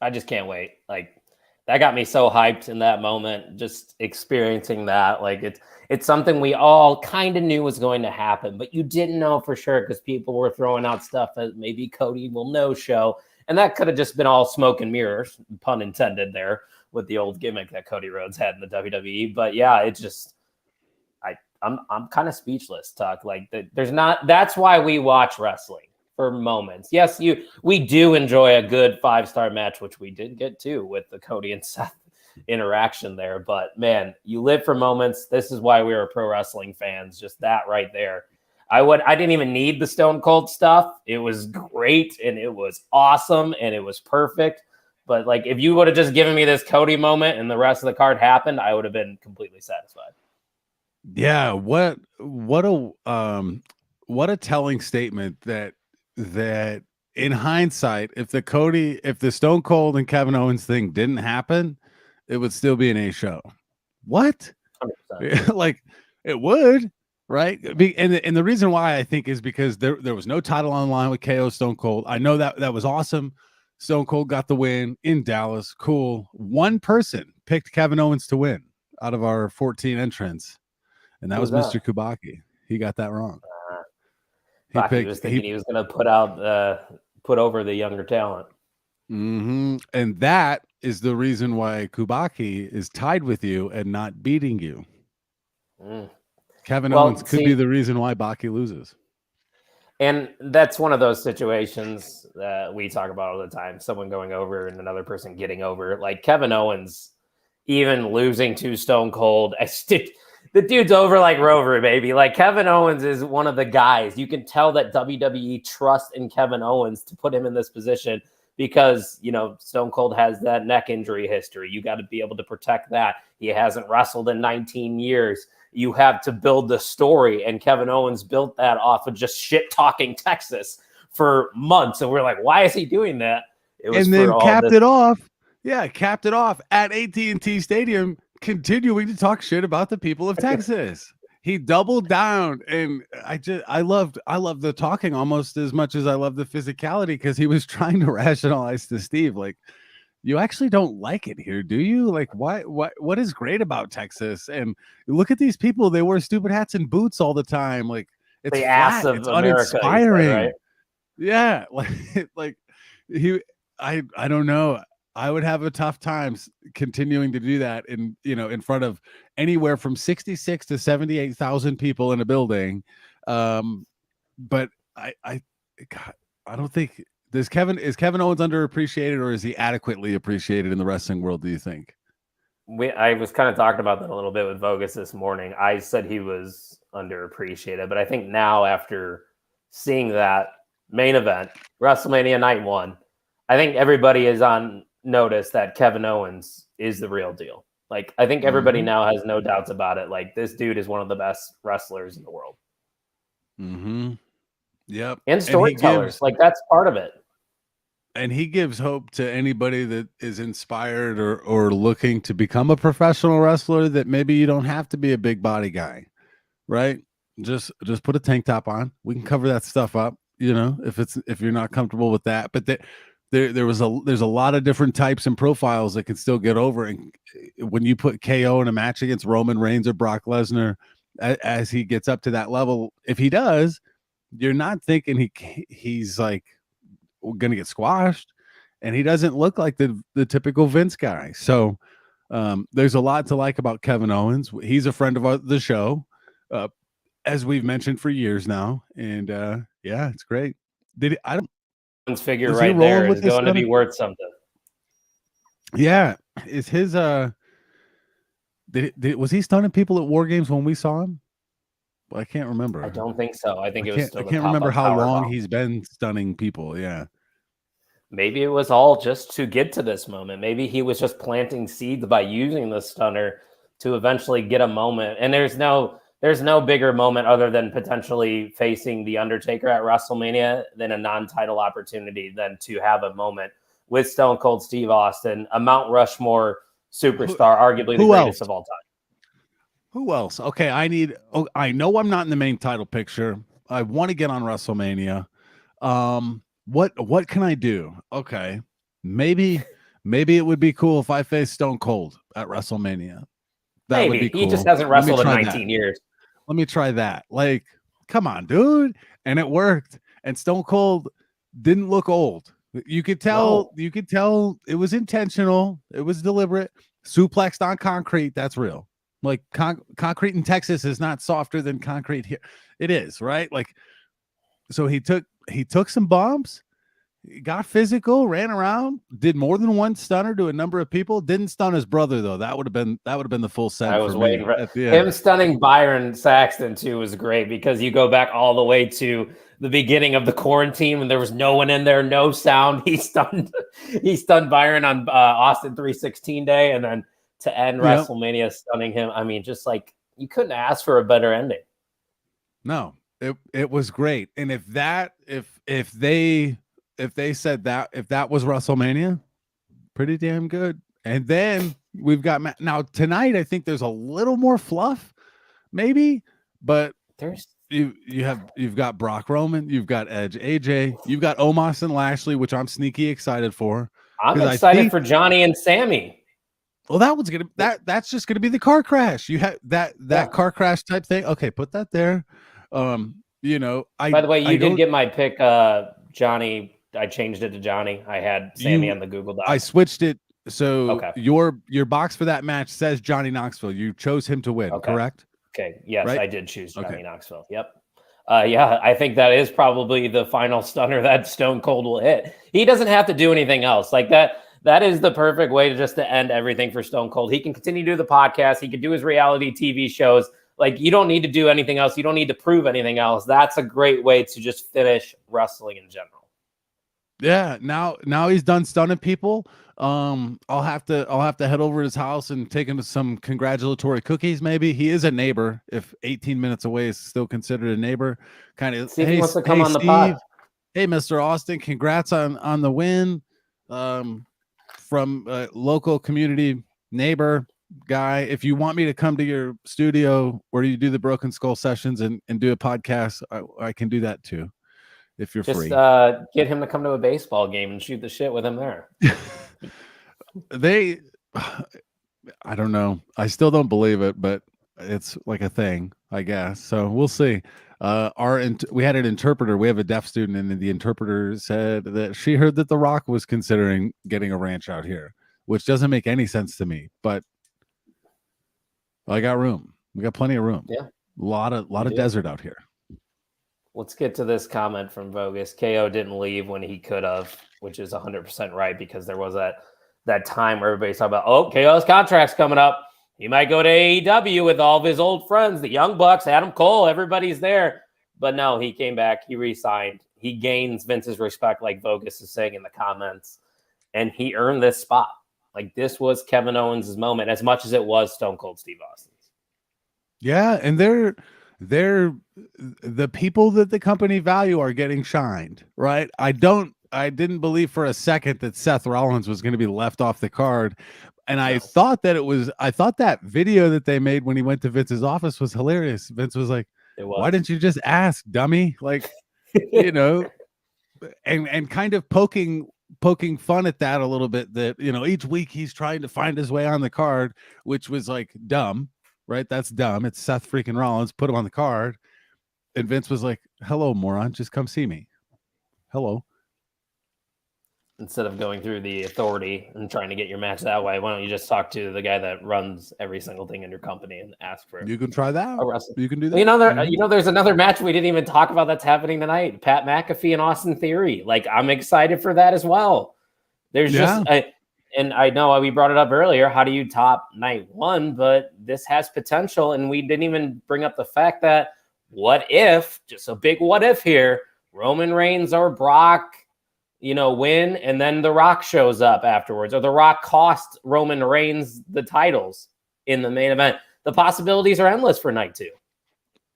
I just can't wait. Like that got me so hyped in that moment, just experiencing that. Like it's something we all kind of knew was going to happen, but you didn't know for sure because people were throwing out stuff that maybe Cody will no show. And that could have just been all smoke and mirrors, pun intended there, with the old gimmick that Cody Rhodes had in the WWE. But yeah, it just, I'm kind of speechless, Tuck. Like that's why we watch wrestling, for moments. Yes, we do enjoy a good 5-star match, which we did get to with the Cody and Seth interaction there. But man, you live for moments. This is why we are pro wrestling fans. Just that right there. I didn't even need the Stone Cold stuff. It was great and it was awesome and it was perfect. But like, if you would have just given me this Cody moment and the rest of the card happened, I would have been completely satisfied. Yeah, what a telling statement that in hindsight, if the Stone Cold and Kevin Owens thing didn't happen, it would still be an A show. What? 100%. Like, it would, right? And the reason why I think is because there was no title on the line with KO Stone Cold. I know that was awesome. Stone Cold got the win in Dallas. Cool. One person picked Kevin Owens to win out of our 14 entrants, and that was Mr. Kubaki. He got that wrong. He was thinking he was going to put over the younger talent. And that is the reason why Kubaki is tied with you and not beating you. Kevin Owens could be the reason why Baki loses. And that's one of those situations that we talk about all the time. Someone going over and another person getting over. Like Kevin Owens, even losing to Stone Cold, the dude's over like Rover, baby. Like Kevin Owens is one of the guys. You can tell that WWE trusts in Kevin Owens to put him in this position because, Stone Cold has that neck injury history. You got to be able to protect that. He hasn't wrestled in 19 years. You have to build the story, and Kevin Owens built that off of just shit-talking Texas for months, and we're like, why is he doing that? Capped it off at AT&T Stadium, continuing to talk shit about the people of Texas. He doubled down, and I loved the talking almost as much as I love the physicality, because he was trying to rationalize to Steve, like, you actually don't like it here, do you? Like, what is great about Texas? And look at these people; they wear stupid hats and boots all the time. Like, it's the flat, ass of it's America, uninspiring. said, right? Yeah, I don't know. I would have a tough time continuing to do that in front of anywhere from 66 to 78,000 people in a building. But I don't think. Is Kevin Owens underappreciated, or is he adequately appreciated in the wrestling world, do you think? I was kind of talking about that a little bit with Vogus this morning. I said he was underappreciated, but I think now, after seeing that main event, WrestleMania Night 1, I think everybody is on notice that Kevin Owens is the real deal. Like, I think everybody now has no doubts about it. Like, this dude is one of the best wrestlers in the world. Yep. And storytellers, that's part of it. And he gives hope to anybody that is inspired or looking to become a professional wrestler, that maybe you don't have to be a big body guy, right? Just put a tank top on. We can cover that stuff up, if you're not comfortable with that. But there's a lot of different types and profiles that can still get over. And when you put KO in a match against Roman Reigns or Brock Lesnar, as he gets up to that level, if he does, you're not thinking he's like going to get squashed, and he doesn't look like the typical Vince guy. So there's a lot to like about Kevin Owens. He's a friend of the show, as we've mentioned for years now, and yeah, it's great. Figure right there is going to be worth something. Yeah, is his was he stunning people at War Games when we saw him? Well, I can't remember. I don't think so. I think it was still. I can't remember how long he's been stunning people. Yeah. Maybe it was all just to get to this moment. Maybe he was just planting seeds by using the stunner to eventually get a moment. And there's no bigger moment other than potentially facing The Undertaker at WrestleMania than a non-title opportunity than to have a moment with Stone Cold Steve Austin, a Mount Rushmore superstar, arguably the greatest of all time. Who else? Okay, I know I'm not in the main title picture. I want to get on WrestleMania. What can I do? Okay, maybe it would be cool if I faced Stone Cold at WrestleMania. That would be cool. He just hasn't wrestled in 19 years. Let me try that. Like, come on, dude. And it worked. And Stone Cold didn't look old. You could tell. No. You could tell it was intentional. It was deliberate. Suplexed on concrete. That's real. Like concrete in Texas is not softer than concrete here. It is, right? Like, he took some bumps, got physical, ran around, did more than one stunner to a number of people. Didn't stun his brother though. That would have been the full set. I was for waiting me for at the him end. stunning Byron Saxton too was great because you go back all the way to the beginning of the quarantine when there was no one in there, no sound. He stunned Byron on Austin 316 day, and then to end WrestleMania stunning him. I mean, just like you couldn't ask for a better ending. No, it was great. And if they said that, if that was WrestleMania, pretty damn good. And then we've got now tonight. I think there's a little more fluff, maybe, but you've got Brock Roman, you've got Edge, AJ, you've got Omos and Lashley, which I'm sneaky excited for. I'm excited for Johnny and Sammy. Well, that's just gonna be the car crash. You have that car crash type thing. Okay, put that there. By the way, you did get my pick, Johnny. I changed it to Johnny. I had Sammy on the Google Doc. I switched it. So your box for that match says Johnny Knoxville. You chose him to win, correct? Okay. Yes, right? I did choose Johnny Knoxville. Yep. I think that is probably the final stunner that Stone Cold will hit. He doesn't have to do anything else. Like that is the perfect way to end everything for Stone Cold. He can continue to do the podcast. He can do his reality TV shows. Like, you don't need to do anything else. You don't need to prove anything else. That's a great way to just finish wrestling in general. Yeah. Now he's done stunning people. I'll have to head over to his house and take him to some congratulatory cookies. Maybe he is a neighbor. If 18 minutes away is still considered a neighbor, kind of. See if he wants to come on the pod. Hey, Mr. Austin, congrats on the win. From a local community neighbor guy. If you want me to come to your studio where you do the Broken Skull sessions and do a podcast, I can do that too. If you're free, get him to come to a baseball game and shoot the shit with him there. I don't know. I still don't believe it, but it's like a thing, I guess. So we'll see. We had an interpreter. We have a deaf student, and the interpreter said that she heard that The Rock was considering getting a ranch out here, which doesn't make any sense to me. But I got room. We got plenty of room. Yeah, a lot of desert out here. Let's get to this comment from Vogus. KO didn't leave when he could have, which is 100% right, because there was that time where everybody's talking about, KO's contract's coming up. He might go to AEW with all of his old friends, the Young Bucks, Adam Cole, everybody's there. But no, he came back, he re-signed. He gains Vince's respect, like Vogus is saying in the comments, and he earned this spot. Like, this was Kevin Owens' moment as much as it was Stone Cold Steve Austin's. Yeah, and they're the people that the company value are getting shined, right? I didn't believe for a second that Seth Rollins was going to be left off the card. And I thought that video that they made when he went to Vince's office was hilarious. Vince was like, why didn't you just ask, dummy? Like, and kind of poking fun at that a little bit, that, each week he's trying to find his way on the card, which was like dumb, right? That's dumb. It's Seth freaking Rollins, put him on the card. And Vince was like, hello, moron, just come see me. Hello. Instead of going through the authority and trying to get your match that way, why don't you just talk to the guy that runs every single thing in your company and ask for it? You can try that. You can do that. There's another match we didn't even talk about that's happening tonight. Pat McAfee and Austin Theory. Like, I'm excited for that as well. There's and I know we brought it up earlier. How do you top night one? But this has potential, and we didn't even bring up the fact that what if, just a big what if here, Roman Reigns or Brock, win, and then The Rock shows up afterwards, or The Rock cost Roman Reigns the titles in the main event. The possibilities are endless for night two.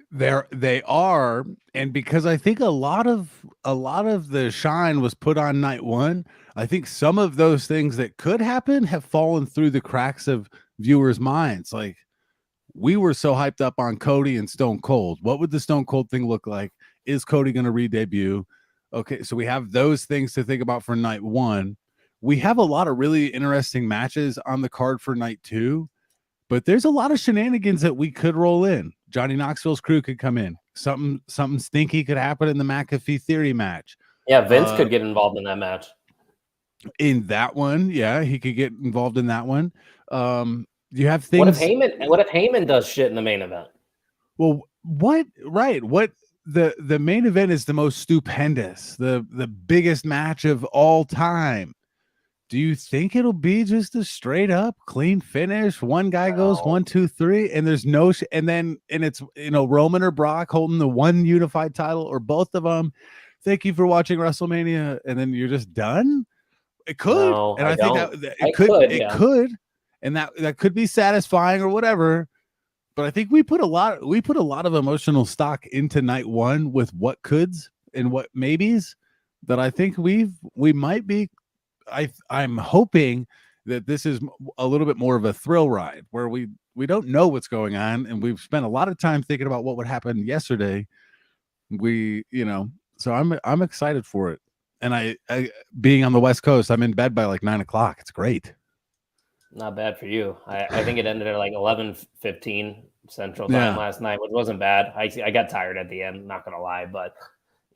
They are, and because I think a lot of the shine was put on night one, I think some of those things that could happen have fallen through the cracks of viewers' minds. Like, we were so hyped up on Cody and Stone Cold. What would the Stone Cold thing look like? Is Cody going to re-debut? Okay, so we have those things to think about for night one. We have a lot of really interesting matches on the card for night two, but there's a lot of shenanigans that we could roll in. Johnny Knoxville's crew could come in. Something stinky could happen in the McAfee Theory match. Yeah, Vince could get involved in that match. In that one, yeah, he could get involved in that one. You have things. What if Heyman does shit in the main event? Well, what? Right. What the main event is the most stupendous, the biggest match of all time. Do you think it'll be just a straight up clean finish? One guy goes 1, 2, 3, and there's no and it's Roman or Brock holding the one unified title, or both of them. Thank you for watching WrestleMania, and then you're just done. It could, No, and I I think don't. that I it could, could, it yeah. could, and that could be satisfying or whatever. But I think we put a lot of emotional stock into night one with what coulds and what maybes that I think we might be. I'm hoping that this is a little bit more of a thrill ride where we don't know what's going on, and we've spent a lot of time thinking about what would happen yesterday. So I'm excited for it. And I being on the West Coast, I'm in bed by like 9:00. It's great. Not bad for you. I think it ended at like 11:15 Central Time last night, which wasn't bad. I got tired at the end, not gonna lie, but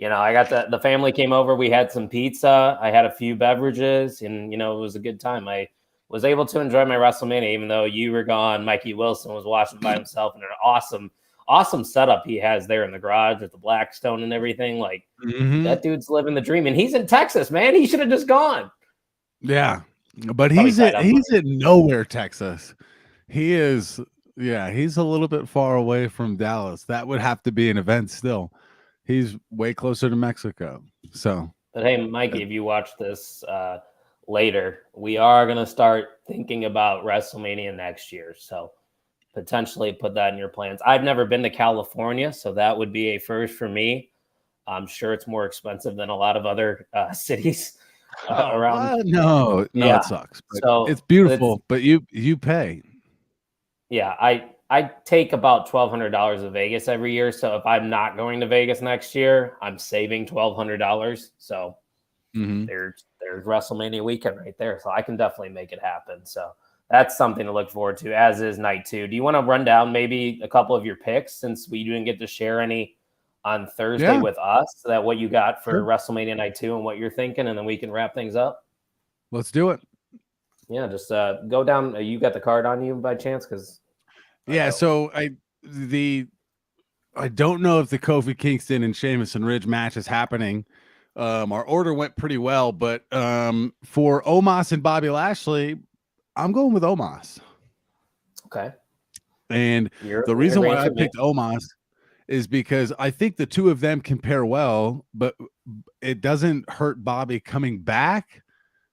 I got the family came over. We had some pizza. I had a few beverages, and it was a good time. I was able to enjoy my WrestleMania, even though you were gone. Mikey Wilson was watching by himself, and an awesome setup he has there in the garage with the Blackstone and everything. Like that dude's living the dream, and he's in Texas, man. He should have just gone. Yeah, but he's in nowhere, Texas. He is. Yeah, he's a little bit far away from Dallas. That would have to be an event still. He's way closer to Mexico. So, but hey, Mikey, if you watch this later, we are going to start thinking about WrestleMania next year. So potentially put that in your plans. I've never been to California, so that would be a first for me. I'm sure it's more expensive than a lot of other cities around. No, it sucks. So it's beautiful, but you pay. Yeah, I take about $1,200 to Vegas every year. So if I'm not going to Vegas next year, I'm saving $1,200. So there's WrestleMania weekend right there. So I can definitely make it happen. So that's something to look forward to, as is night two. Do you want to run down maybe a couple of your picks, since we didn't get to share any on Thursday with us, so that what you got for WrestleMania night two and what you're thinking, and then we can wrap things up? Let's do it. Yeah, just go down. You got the card on you by chance? Because so I don't know if the Kofi Kingston and Sheamus and Ridge match is happening. Our order went pretty well, but for Omos and Bobby Lashley, I'm going with Omos. Okay. And the reason why I picked Omos is because I think the two of them compare well, but it doesn't hurt Bobby coming back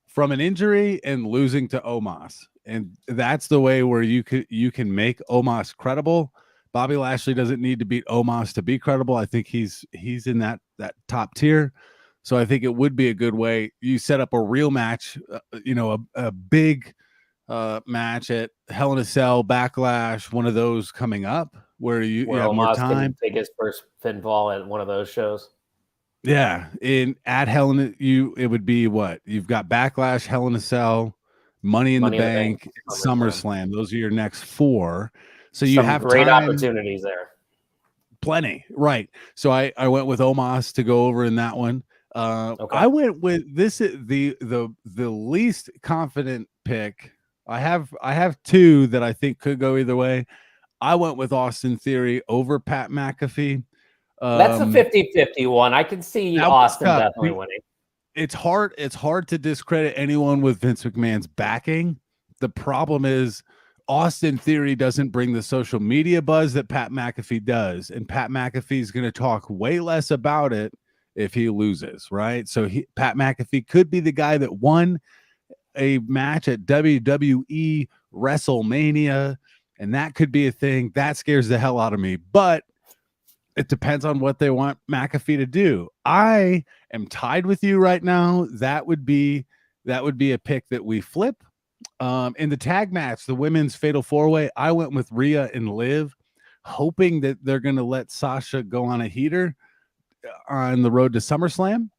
from an injury and losing to Omos. And that's the way where you can make Omos credible. Bobby Lashley doesn't need to beat Omos to be credible. I think he's in that top tier. So I think it would be a good way. You set up a real match, a big match at Hell in a Cell, Backlash, one of those coming up where you have Omos more time. Can take his first pinfall at one of those shows. Yeah, at it would be what you've got: Backlash, Hell in a Cell, Money in the Bank, SummerSlam. Those are your next four. So you have great opportunities there. Plenty, right? So I went with Omos to go over in that one. I went with this. The least confident pick. I have two that I think could go either way. I went with Austin Theory over Pat McAfee. That's a 50-50 one. I can see Austin definitely winning. It's hard to discredit anyone with Vince McMahon's backing. The problem is Austin Theory doesn't bring the social media buzz that Pat McAfee does, and Pat McAfee is going to talk way less about it if he loses, right? So Pat McAfee could be the guy that won a match at WWE WrestleMania, and that could be a thing. That scares the hell out of me, but it depends on what they want McAfee to do. I am tied with you right now. That would be a pick that we flip. In the tag match, the women's fatal four-way, I went with Rhea and Liv, hoping that they're going to let Sasha go on a heater on the road to SummerSlam.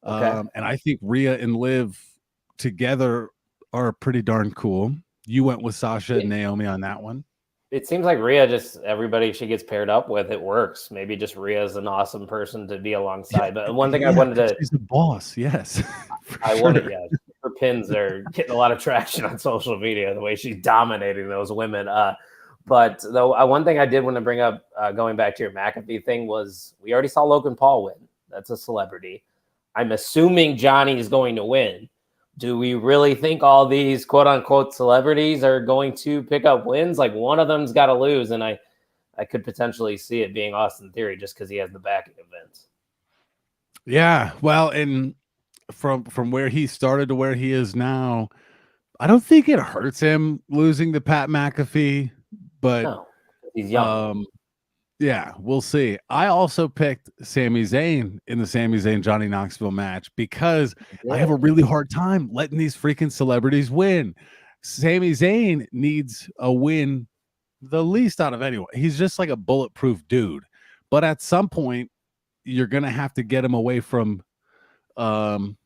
And I think Rhea and Liv together are pretty darn cool. You went with Sasha and Naomi on that one. It seems like Rhea, just everybody she gets paired up with, it works. Maybe just Rhea is an awesome person to be alongside. But one thing I wanted to... She's the boss, yes. Wanted, her pins are getting a lot of traction on social media, the way she's dominating those women. But though one thing I did want to bring up, going back to your McAfee thing, was we already saw Logan Paul win. That's a celebrity. I'm assuming Johnny is going to win. Do we really think all these quote unquote celebrities are going to pick up wins? Like one of them's got to lose, and I could potentially see it being Austin Theory just because he has the backing of Vince. Yeah, well, and from where he started to where he is now, I don't think it hurts him losing to Pat McAfee, but No, he's young. yeah, we'll see. I also picked Sami Zayn in the Sami Zayn Johnny Knoxville match because I have a really hard time letting these freaking celebrities win. Sami Zayn needs a win the least out of anyone. He's just like a bulletproof dude. But at some point, you're gonna have to get him away from what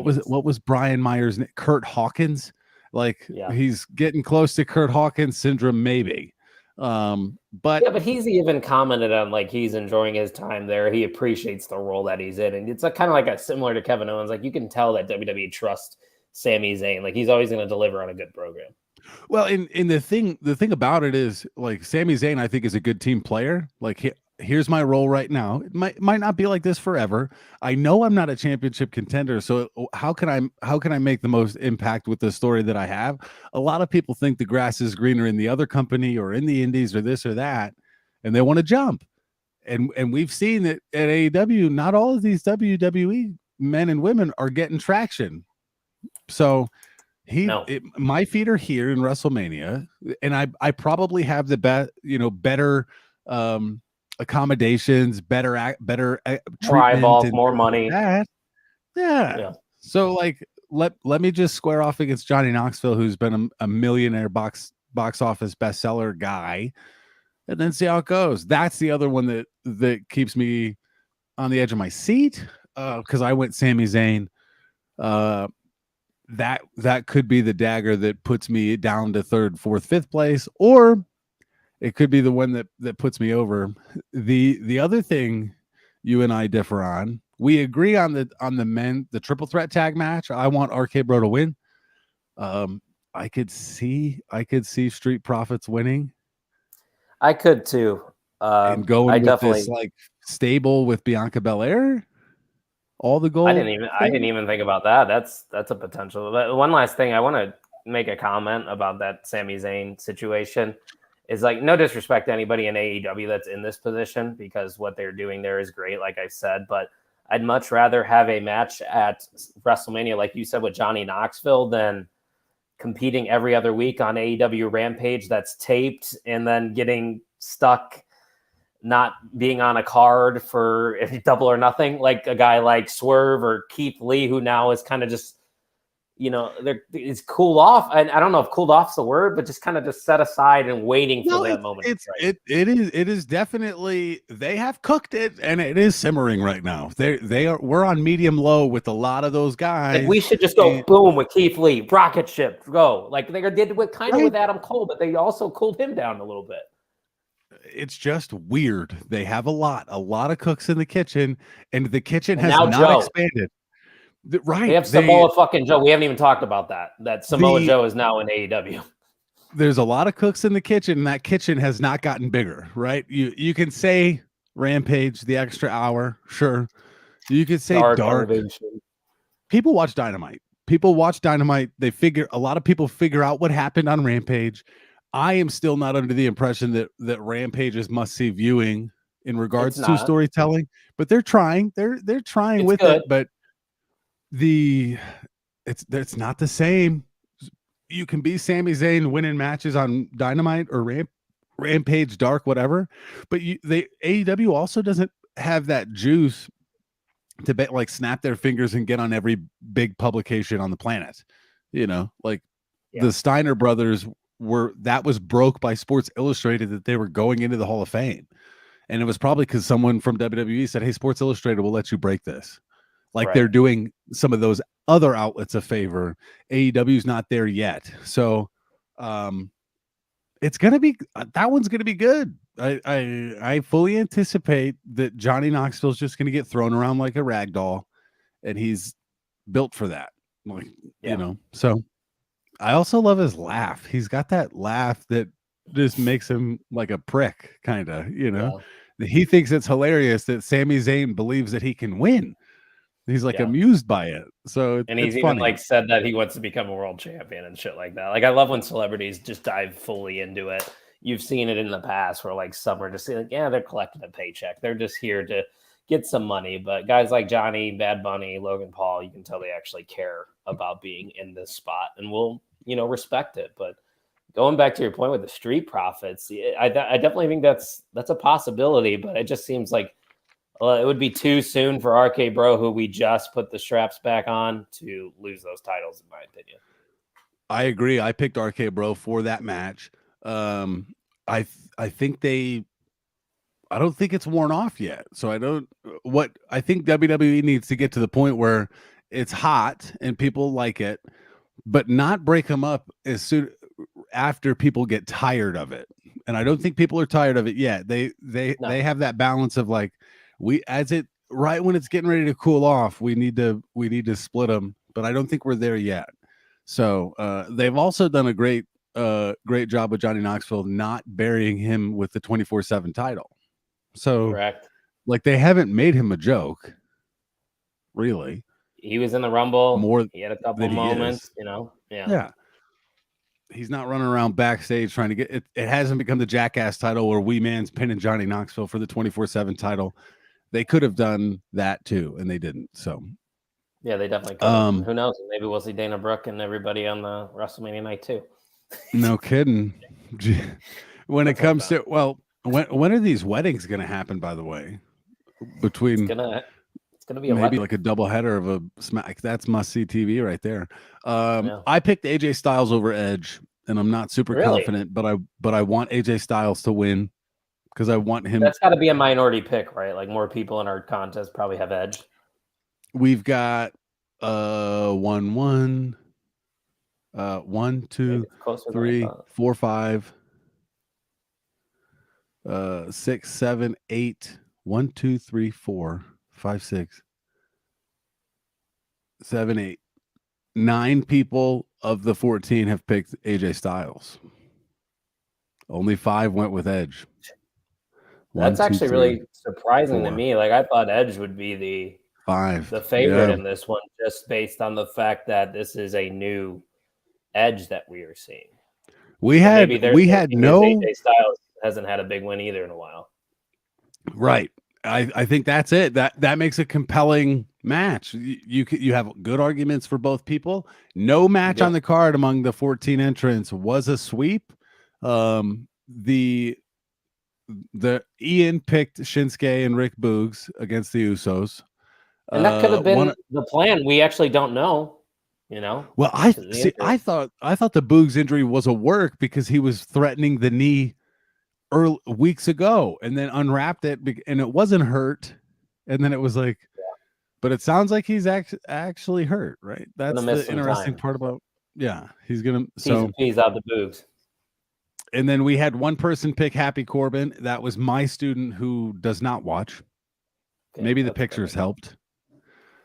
was Brian Myers' name? Kurt Hawkins? Like he's getting close to Kurt Hawkins syndrome, maybe. But he's even commented on like he's enjoying his time there. He appreciates the role that he's in, and it's kind of like a similar to Kevin Owens. Like you can tell that WWE trusts Sami Zayn. Like he's always going to deliver on a good program. Well, in the thing about it is like Sami Zayn, I think, is a good team player. Like here's my role right now. It might not be like this forever. I know I'm not a championship contender, so how can I make the most impact with the story that I have? A lot of people think the grass is greener in the other company or in the indies or this or that, and they want to jump. And we've seen that at AEW, not all of these WWE men and women are getting traction. So my feet are here in WrestleMania, and I probably have the better accommodations, better more eyeballs, more money. Yeah. So like let me just square off against Johnny Knoxville, who's been a millionaire box office bestseller guy, and then see how it goes. That's the other one that keeps me on the edge of my seat, because I went Sami Zayn. That could be the dagger that puts me down to third, fourth, fifth place, or it could be the one that puts me over. The other thing you and I differ on, we agree on the triple threat tag match. I want RK Bro to win. I could see Street Profits winning. I could too. And going with this like stable with Bianca Belair. All the gold. I didn't even think about that. That's a potential. But one last thing, I want to make a comment about that Sami Zayn situation. Is like no disrespect to anybody in AEW that's in this position, because what they're doing there is great, like I said. But I'd much rather have a match at WrestleMania, like you said, with Johnny Knoxville, than competing every other week on AEW Rampage that's taped and then getting stuck not being on a card for Double or Nothing, like a guy like Swerve or Keith Lee, who now is kind of just, it's cooled off. And I don't know if cooled off's the word, but just kind of just set aside and waiting for that moment. It is definitely, they have cooked it and it is simmering right now. We're on medium low with a lot of those guys. Like we should just go boom with Keith Lee, rocket ship, go like they did with with Adam Cole, but they also cooled him down a little bit. It's just weird. They have a lot of cooks in the kitchen, and the kitchen has not Joe. Expanded. Right. They have Samoa fucking Joe. We haven't even talked about that. That Samoa Joe is now in AEW. There's a lot of cooks in the kitchen, and that kitchen has not gotten bigger, right? You can say Rampage, the extra hour, sure. You could say Dark. People watch Dynamite. A lot of people figure out what happened on Rampage. I am still not under the impression that Rampage is must-see viewing in regards to storytelling, but they're trying. They're trying with it, but it's not the same. You can be Sami Zayn winning matches on Dynamite or Rampage, Dark, whatever, but AEW also doesn't have that juice to like snap their fingers and get on every big publication on the planet. The Steiner brothers that was broke by Sports Illustrated that they were going into the Hall of Fame, and it was probably because someone from WWE said, "Hey, Sports Illustrated will let you break this." Like they're doing some of those other outlets a favor. AEW's not there yet, so it's gonna be that one's gonna be good. I fully anticipate that Johnny Knoxville's just gonna get thrown around like a rag doll, and he's built for that. So. I also love his laugh. He's got that laugh that just makes him like a prick, kind of, you know. He thinks it's hilarious that Sami Zayn believes that he can win. He's like amused by it. So and it's he's funny. even like said that he wants to become a world champion and shit like that. Like I love when celebrities just dive fully into it. You've seen it in the past where like some are just like, yeah, they're collecting a paycheck. They're just here to get some money. But guys like Johnny, Bad Bunny, Logan Paul, you can tell they actually care about being in this spot and will, respect it. But going back to your point with the Street Profits, I definitely think that's a possibility, but it just seems like it would be too soon for RK Bro, who we just put the straps back on, to lose those titles, in my opinion. I agree. I picked RK Bro for that match. I think I don't think it's worn off yet. So I think WWE needs to get to the point where it's hot and people like it, but not break them up as soon after people get tired of it. And I don't think people are tired of it yet. They have that balance of like, right when it's getting ready to cool off, we need to split them, but I don't think we're there yet. So they've also done a great job with Johnny Knoxville not burying him with the 24/7 title. So correct, like they haven't made him a joke, really. He was in the Rumble. More he had a couple moments, Yeah. He's not running around backstage trying to get it. It hasn't become the Jackass title where Wee Man's pinning Johnny Knoxville for the 24/7 title. They could have done that too, and they didn't. So yeah, they definitely could. Who knows? Maybe we'll see Dana Brooke and everybody on the WrestleMania night too. No kidding. When it comes to when are these weddings going to happen? By the way, between it's gonna be maybe like a double header of a smack. That's must see TV right there. I picked AJ Styles over Edge, and I'm not super confident, but I want AJ Styles to win because I want him. That's got to be a minority pick, right? Like more people in our contest probably have Edge. We've got 1, 2, 3, 4, 5, 6, 7, 8. 1, 2, 3, 4, 5, 6, 7, 8. 9 people of the 14 have picked AJ Styles. Only 5 went with Edge. That's actually really surprising to me. Like I thought Edge would be the favorite in this one, just based on the fact that this is a new Edge that we are seeing. We had no AJ Styles hasn't had a big win either in a while. Right. I think that's it. That makes a compelling match. You have good arguments for both people. No match on the card among the 14 entrants was a sweep. The Ian picked Shinsuke and Rick Boogs against the Usos. And that could have been the plan. We actually don't know, Well, I thought the Boogs injury was a work because he was threatening the knee weeks ago and then unwrapped it and it wasn't hurt. And then it was like, but it sounds like he's actually hurt, right? That's the interesting part about, he's going to, he's out the Boogs. And then we had one person pick Happy Corbin. That was my student who does not watch. Maybe the pictures helped.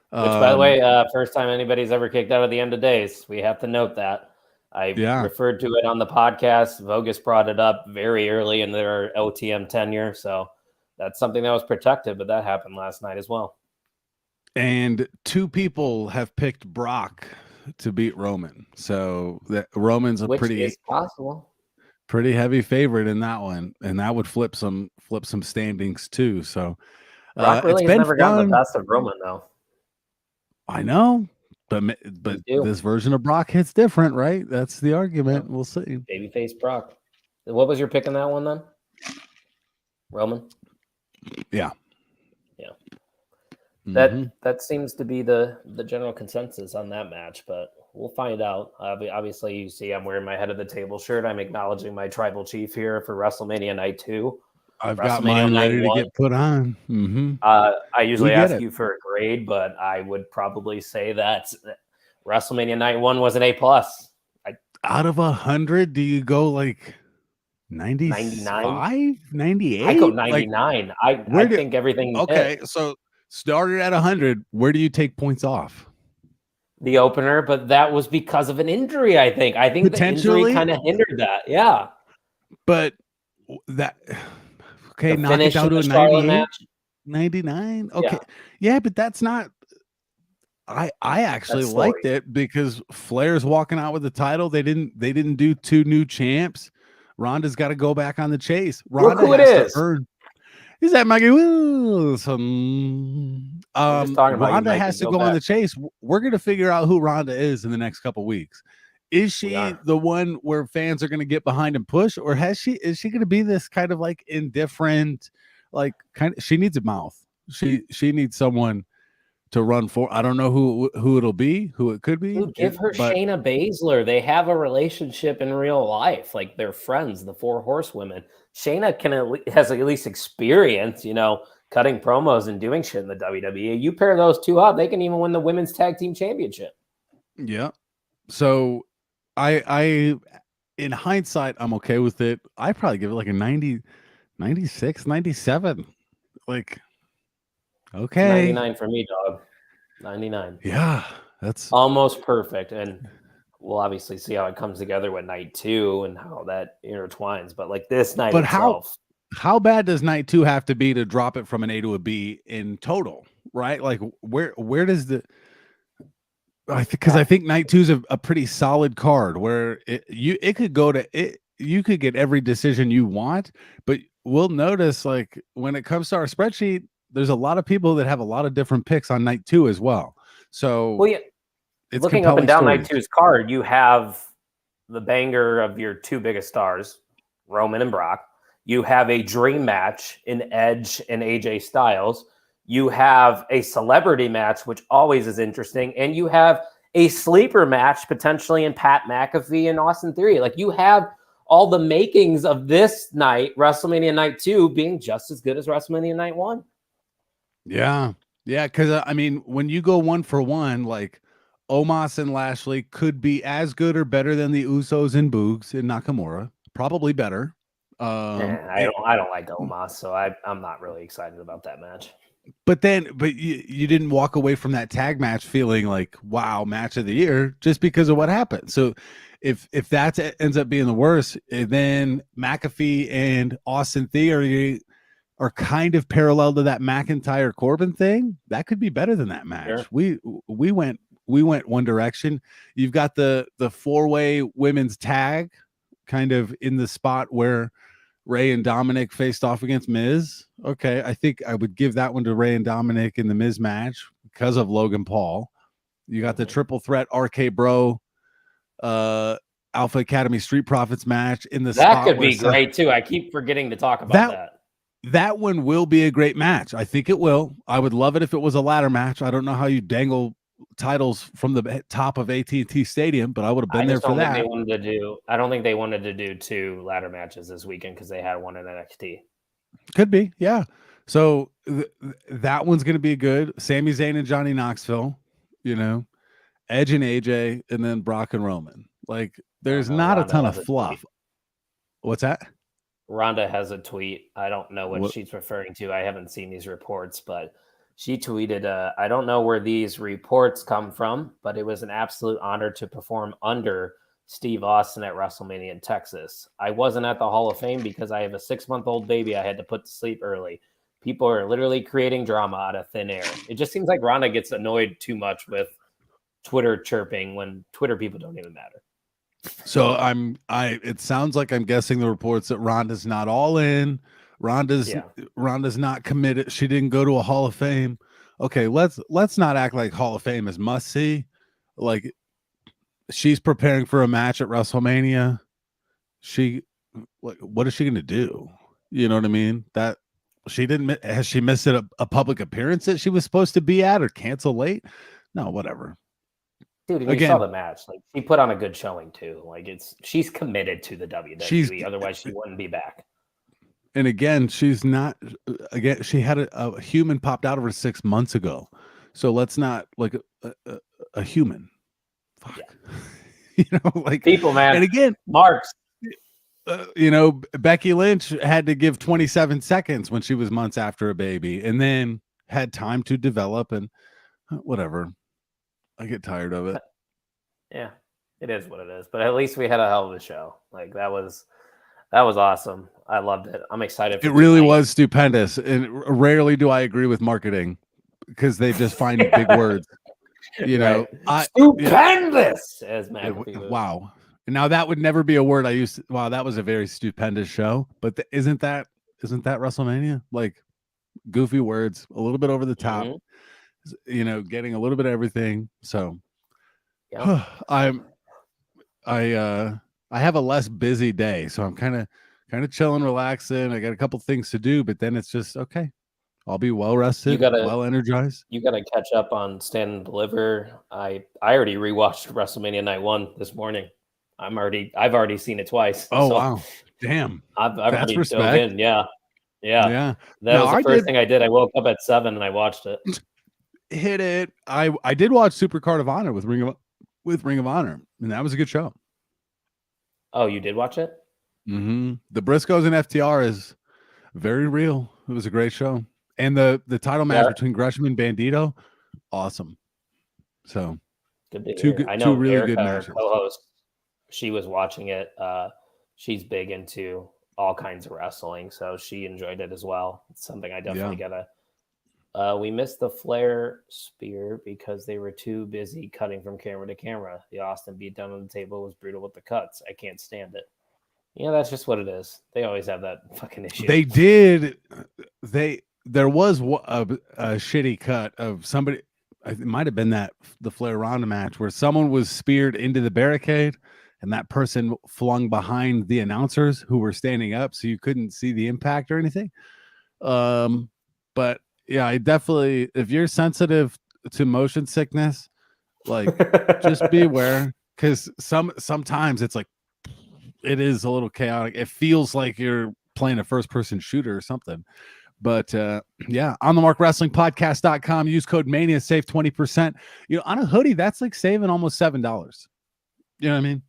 Which, by the way, first time anybody's ever kicked out of the end of days. We have to note that. I referred to it on the podcast. Vogus brought it up very early in their OTM tenure. So that's something that was protected, but that happened last night as well. And 2 people have picked Brock to beat Roman. So that Roman's is possible. Pretty heavy favorite in that one. And that would flip some standings too. So Brock really has never gotten the best of Roman though. I know. But this version of Brock hits different, right? That's the argument. We'll see. Babyface Brock. What was your pick in that one then? Roman? Yeah. That seems to be the general consensus on that match, but we'll find out. Obviously, you see I'm wearing my head of the table shirt. I'm acknowledging my tribal chief here for WrestleMania Night 2. I've got mine ready to get put on. I usually ask you for a grade, but I would probably say that WrestleMania Night 1 was an A+. Out of 100, do you go like 95, 98? I go 99. I think everything. Okay, so started at 100. Where do you take points off? The opener, but that was because of an injury. I think the injury kind of hindered that. Yeah. But that okay, The knock it finish down in to the a Charlotte 98, match. 99. Okay. Yeah, Yeah, but that's not I actually that's liked story. it because Flair's walking out with the title. They didn't do two new champs. Ronda's got to go back on the chase. Look Ronda who it has to is. earn. Is that Maggie Wilson? We're just talking about you, Ronda Mikey. has to Go go on back. the chase. We're gonna figure out who Ronda is in the next couple weeks. Is We she are. the one where fans are gonna get behind and push, or is she gonna be this kind of like indifferent, like kind of she needs a mouth. She needs someone to run for. I don't know who it'll be, who it could be, Dude, give her but Shayna Baszler. They have a relationship in real life. Like they're friends, the four horsewomen. Shayna has at least experience, cutting promos and doing shit in the WWE. You pair those two up, they can even win the women's tag team championship. yeah. So I in hindsight, I'm okay with it. I probably give it like a 90, 96, 97. Like, It's okay. 99 for me, dog. 99. Yeah, that's Almost perfect. And we'll obviously see how it comes together with night 2 and how that intertwines. But like this night but itself, how bad does night 2 have to be to drop it from an A to a B in total, right? Like where does the because I think night 2 is a pretty solid card where it could go to it. You could get every decision you want, but we'll notice like when it comes to our spreadsheet, there's a lot of people that have a lot of different picks on night 2 as well. So well, yeah, it's looking up and compelling down night stories. 2's card, you have the banger of your two biggest stars, Roman and Brock. You have a dream match in Edge and AJ Styles. You have a celebrity match, which always is interesting. And you have a sleeper match potentially in Pat McAfee and Austin Theory. Like you have all the makings of this night, WrestleMania Night 2, being just as good as WrestleMania Night 1. Yeah. Yeah. Cause I mean, when you go 1-for-1, like Omos and Lashley could be as good or better than the Usos and Boogs and Nakamura. Probably better. I don't like Omos, so I'm not really excited about that match. But you didn't walk away from that tag match feeling like, wow, match of the year just because of what happened. So if that ends up being the worst, then McAfee and Austin Theory are kind of parallel to that McIntyre Corbin thing. That could be better than that match. Sure. We went one direction. You've got the 4-way women's tag kind of in the spot where Ray and Dominic faced off against Miz. Okay, I think I would give that one to Ray and Dominic in the Miz match because of Logan Paul. You got the triple threat RK Bro, Alpha Academy Street Profits match in the That spot could where be Seth, great too. I keep forgetting to talk about that. that one will be a great match. I think it will. I would love it if it was a ladder match. I don't know how you dangle titles from the top of AT&T Stadium, but I would have been there for that. I don't think they wanted to do 2 ladder matches this weekend because they had one in NXT. Could be, yeah. So that one's going to be good. Sami Zayn and Johnny Knoxville, Edge and AJ, and then Brock and Roman. Like, there's not a ton of fluff. What's that? Rhonda has a tweet. I don't know what she's referring to. I haven't seen these reports, but she tweeted, I don't know where these reports come from, but it was an absolute honor to perform under Steve Austin at WrestleMania in Texas. I wasn't at the Hall of Fame because I have a 6-month-old baby I had to put to sleep early. People are literally creating drama out of thin air. It just seems like Rhonda gets annoyed too much with Twitter chirping when Twitter people don't even matter. So it sounds like I'm guessing the reports that Rhonda's not all in. Rhonda's not committed. She didn't go to a Hall of Fame. Okay, let's not act like Hall of Fame is must see. Like, she's preparing for a match at WrestleMania. What is she going to do? You know what I mean? That she didn't. Has she missed a public appearance that she was supposed to be at or cancel late? No, whatever. Dude, and you saw the match. Like, she put on a good showing too. Like, she's committed to the WWE. Otherwise, she wouldn't be back. And again, she's not. Again, she had a human popped out of her 6 months ago. So let's not like a human. Fuck. Yeah. Like people, man. And again, Marks. Becky Lynch had to give 27 seconds when she was months after a baby, and then had time to develop and whatever. I get tired of it. Yeah, it is what it is. But at least we had a hell of a show. Like, that was That was awesome. I loved it. I'm excited for It really tonight. was stupendous. And rarely do I agree with marketing because they just find big words. You know, Stupendous, as McAfee would. wow. Now that would never be a word I used. Wow, that was a very stupendous show. But isn't that WrestleMania? Like goofy words, a little bit over the top. You know, getting a little bit of everything. So Yep. I have a less busy day, so I'm kind of chilling, relaxing. I got a couple things to do, but then it's just okay. I'll be well rested, well energized. You gotta catch up on Stand and Deliver. I already rewatched WrestleMania Night 1 this morning. I've already seen it twice. Oh so wow, damn! I've That's already respect. dove in. Yeah. That was the first thing I did. I woke up at 7 and I watched it. Hit it. I did watch Super Card of Honor with Ring of Honor, and that was a good show. Oh, you did watch it? Mm-hmm. The Briscoes and FTR is very real. It was a great show. And the title match between Gresham and Bandito, awesome. So good to hear. I know two really Erica, good matches. our co-host, she was watching it. She's big into all kinds of wrestling, so she enjoyed it as well. It's something I definitely gotta. We missed the Flair spear because they were too busy cutting from camera to camera. The Austin beatdown on the table was brutal with the cuts. I can't stand it. Yeah, that's just what it is. They always have that fucking issue. They did. There was a shitty cut of somebody. It might have been the Flair Ronda match where someone was speared into the barricade, and that person flung behind the announcers who were standing up, so you couldn't see the impact or anything. But yeah, I definitely, if you're sensitive to motion sickness, like just be aware, because sometimes it's like it is a little chaotic. It feels like you're playing a first-person shooter or something. But yeah, on the markwrestlingpodcast.com, use code Mania, save 20%. You know, on a hoodie, that's like saving almost $7. You know what I mean?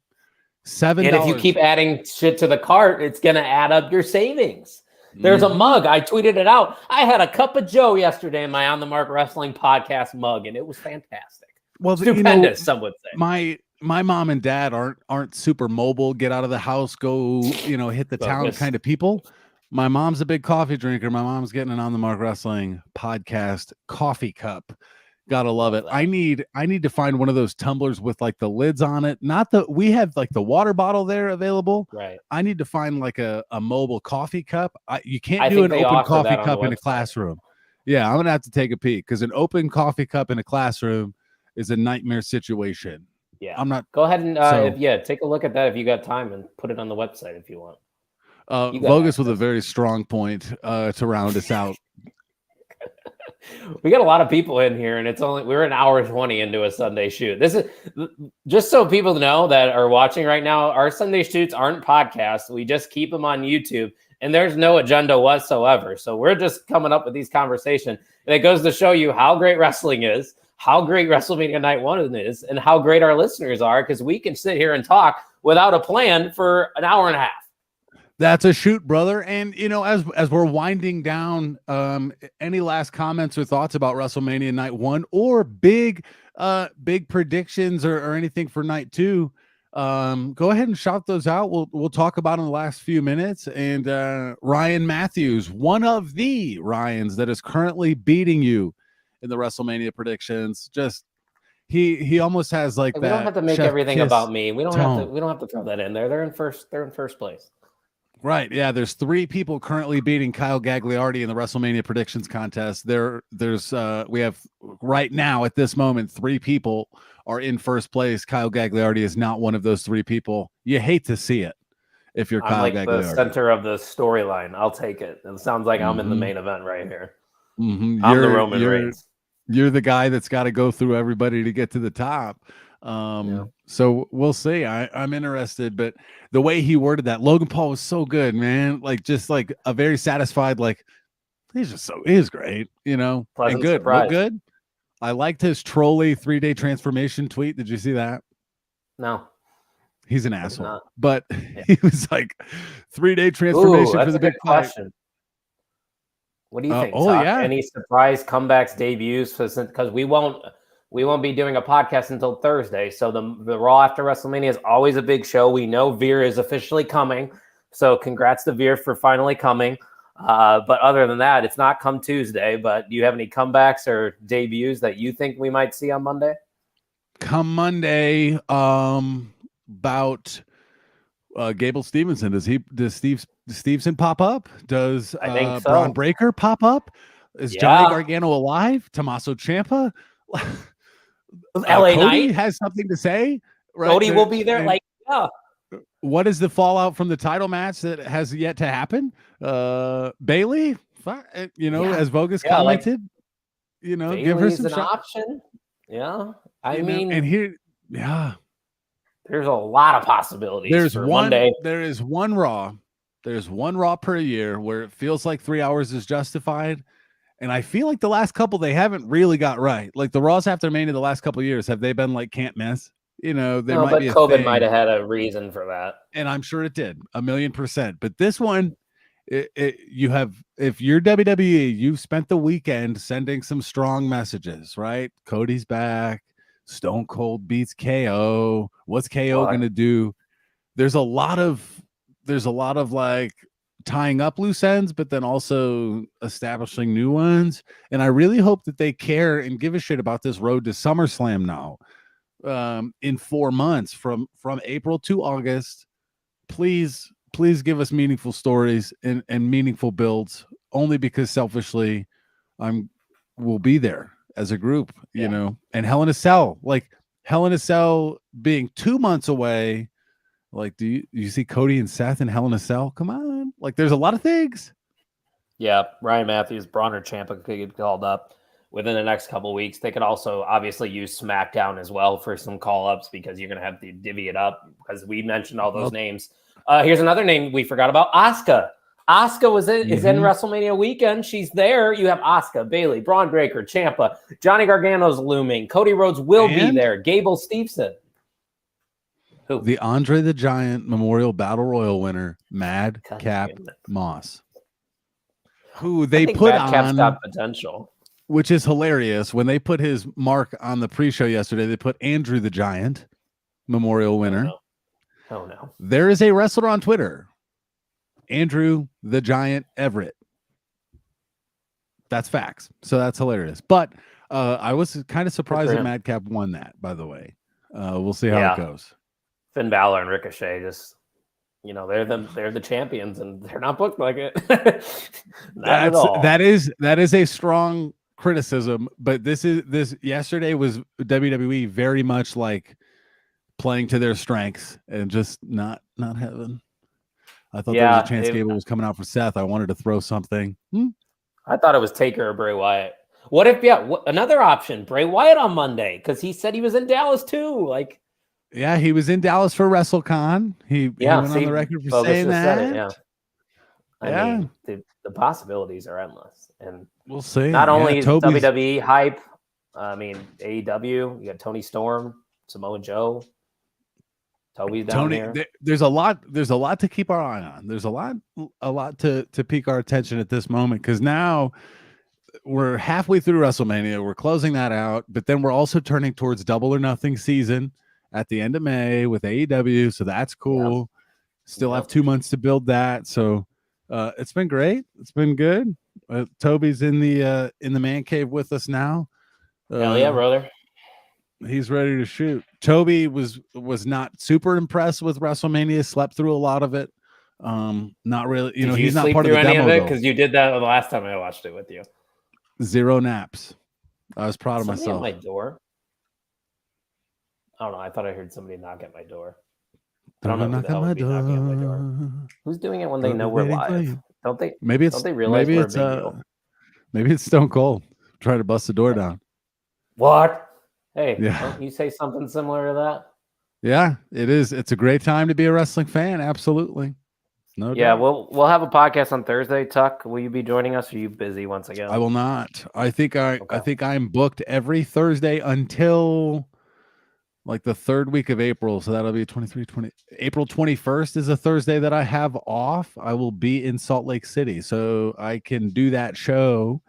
$7. And if you keep adding shit to the cart, it's gonna add up your savings. There's a mug. I tweeted it out. I had a cup of Joe yesterday in my On the Mark Wrestling podcast mug, and it was fantastic. Well, stupendous, some would say. My mom and dad aren't super mobile, get out of the house, go, hit the town kind of people. My mom's a big coffee drinker. My mom's getting an On the Mark Wrestling podcast coffee cup. Gotta love it. I need to find one of those tumblers with like the lids on it. We have like the water bottle there available. Right. I need to find like a mobile coffee cup. You can't do an open coffee cup in a classroom. Yeah, I'm gonna have to take a peek because an open coffee cup in a classroom is a nightmare situation. Yeah, I'm not. Go ahead and take a look at that if you got time and put it on the website if you want. Vogus with a very strong point to round us out. We got a lot of people in here, and we're an hour 20 into a Sunday shoot. This is just so people know that are watching right now. Our Sunday shoots aren't podcasts. We just keep them on YouTube, and there's no agenda whatsoever. So we're just coming up with these conversations, and it goes to show you how great wrestling is, how great WrestleMania Night 1 is, and how great our listeners are, because we can sit here and talk without a plan for an hour and a half. That's a shoot, brother. And as we're winding down, any last comments or thoughts about WrestleMania Night 1 or big predictions or anything for Night 2? Go ahead and shout those out. We'll talk about in the last few minutes. And Ryan Matthews, one of the Ryans that is currently beating you in the WrestleMania predictions. Just he almost has like that. We don't have to make everything about me. We don't have to throw that in there. They're in first place. Right. Yeah. There's 3 people currently beating Kyle Gagliardi in the WrestleMania predictions contest. We have right now at this moment, 3 people are in first place. Kyle Gagliardi is not one of those 3 people. You hate to see it if you're Kyle Gagliardi. The center of the storyline. I'll take it. It sounds like I'm in the main event right here. Mm-hmm. I'm the Roman Reigns. You're the guy that's got to go through everybody to get to the top. So we'll see. I'm interested, but the way he worded that, Logan Paul was so good, man. Like just like a very satisfied, like he's great, Pleasant and good. Surprise. Look good. I liked his trolley 3-day transformation tweet. Did you see that? No. He's an asshole, but he was like 3-day transformation for the big question. What do you think? Any surprise comebacks, debuts? Because we won't be doing a podcast until Thursday. So the Raw after WrestleMania is always a big show. We know Veer is officially coming. So congrats to Veer for finally coming. But other than that, it's not come Tuesday. But do you have any comebacks or debuts that you think we might see on Monday? Come Monday, about Gable Stevenson. Does Stevenson pop up? Does I think so. Braun Breaker pop up? Is Johnny Gargano alive? Tommaso Ciampa? LA Cody Knight has something to say. Right? Cody will be there. What is the fallout from the title match that has yet to happen? Bailey, as Vogus commented, give her some an option. Yeah, I mean, and here, there's a lot of possibilities. There's for one. Monday. There is one Raw. There's one Raw per year where it feels like 3 hours is justified. And I feel like the last couple they haven't really got right. Like the Raws after Mania the last couple of years, have they been like can't miss? There might be a COVID thing. might have had a reason for that. And I'm sure it did 1,000,000%. But this one, if you're WWE, you've spent the weekend sending some strong messages, right? Cody's back. Stone Cold beats KO. What's KO going to do? There's a lot of like tying up loose ends, but then also establishing new ones. And I really hope that they care and give a shit about this road to SummerSlam now. In 4 months from April to August, please give us meaningful stories and meaningful builds, only because selfishly we'll be there as a group, and Hell in a Cell being 2 months away. Like, do you see Cody and Seth in Hell in a Cell? Come on. Like, there's a lot of things. Yeah. Ryan Matthews, Braun or Ciampa could get called up within the next couple of weeks. They could also obviously use SmackDown as well for some call-ups, because you're going to have to divvy it up, because we mentioned all those names. Here's another name we forgot about, Asuka. Asuka is in WrestleMania weekend. She's there. You have Asuka, Bailey, Braun Breaker, Ciampa, Johnny Gargano's looming. Cody Rhodes will be there. Gable Stevenson. Who? The Andre the Giant Memorial Battle Royal winner, Madcap Moss. Who they put on got potential. Which is hilarious. When they put his mark on the pre-show yesterday, they put Andrew the Giant Memorial winner. Oh no. There is a wrestler on Twitter, Andrew the Giant Everett. That's facts. So that's hilarious. But I was kind of surprised that Madcap won that, by the way. We'll see how it goes. Finn Balor and Ricochet just, they're the champions, and they're not booked like it. At all. That is a strong criticism, but this yesterday was WWE very much like playing to their strengths and just not having. I thought there was a chance Gable was coming out for Seth. I wanted to throw something. I thought it was Taker or Bray Wyatt. What if another option, Bray Wyatt on Monday, because he said he was in Dallas too. Like, yeah, he was in Dallas for WrestleCon. He went on the record for saying that. I mean, the possibilities are endless, and we'll see. Not only is WWE hype, I mean AEW. You got Tony Storm, Samoa Joe, Toby's down there. There's a lot to keep our eye on. There's a lot to pique our attention at this moment, because now we're halfway through WrestleMania. We're closing that out, but then we're also turning towards Double or Nothing season at the end of May with AEW. So that's cool. Yep. Still have 2 months to build that. So it's been great. It's been good. Toby's in the man cave with us now. Hell yeah, brother. He's ready to shoot. Toby was not super impressed with WrestleMania. Slept through a lot of it. Not really. He's not part of the demo because you did that the last time I watched it with you. 0 naps. I was proud of myself. At my door. I don't know. I thought I heard somebody knock at my door. I don't know who the hell would be knocking at my door. Who's doing it when they know we're live? Don't they? Don't they realize we're a big deal? Maybe it's Stone Cold trying to bust the door down. What? Hey, don't you say something similar to that? Yeah, it is. It's a great time to be a wrestling fan. Absolutely. No doubt. we'll have a podcast on Thursday. Tuck, will you be joining us? Or are you busy once again? I will not. I think I'm booked every Thursday until like the third week of April. So that'll be 20. April 21st is a Thursday that I have off. I will be in Salt Lake City. So I can do that show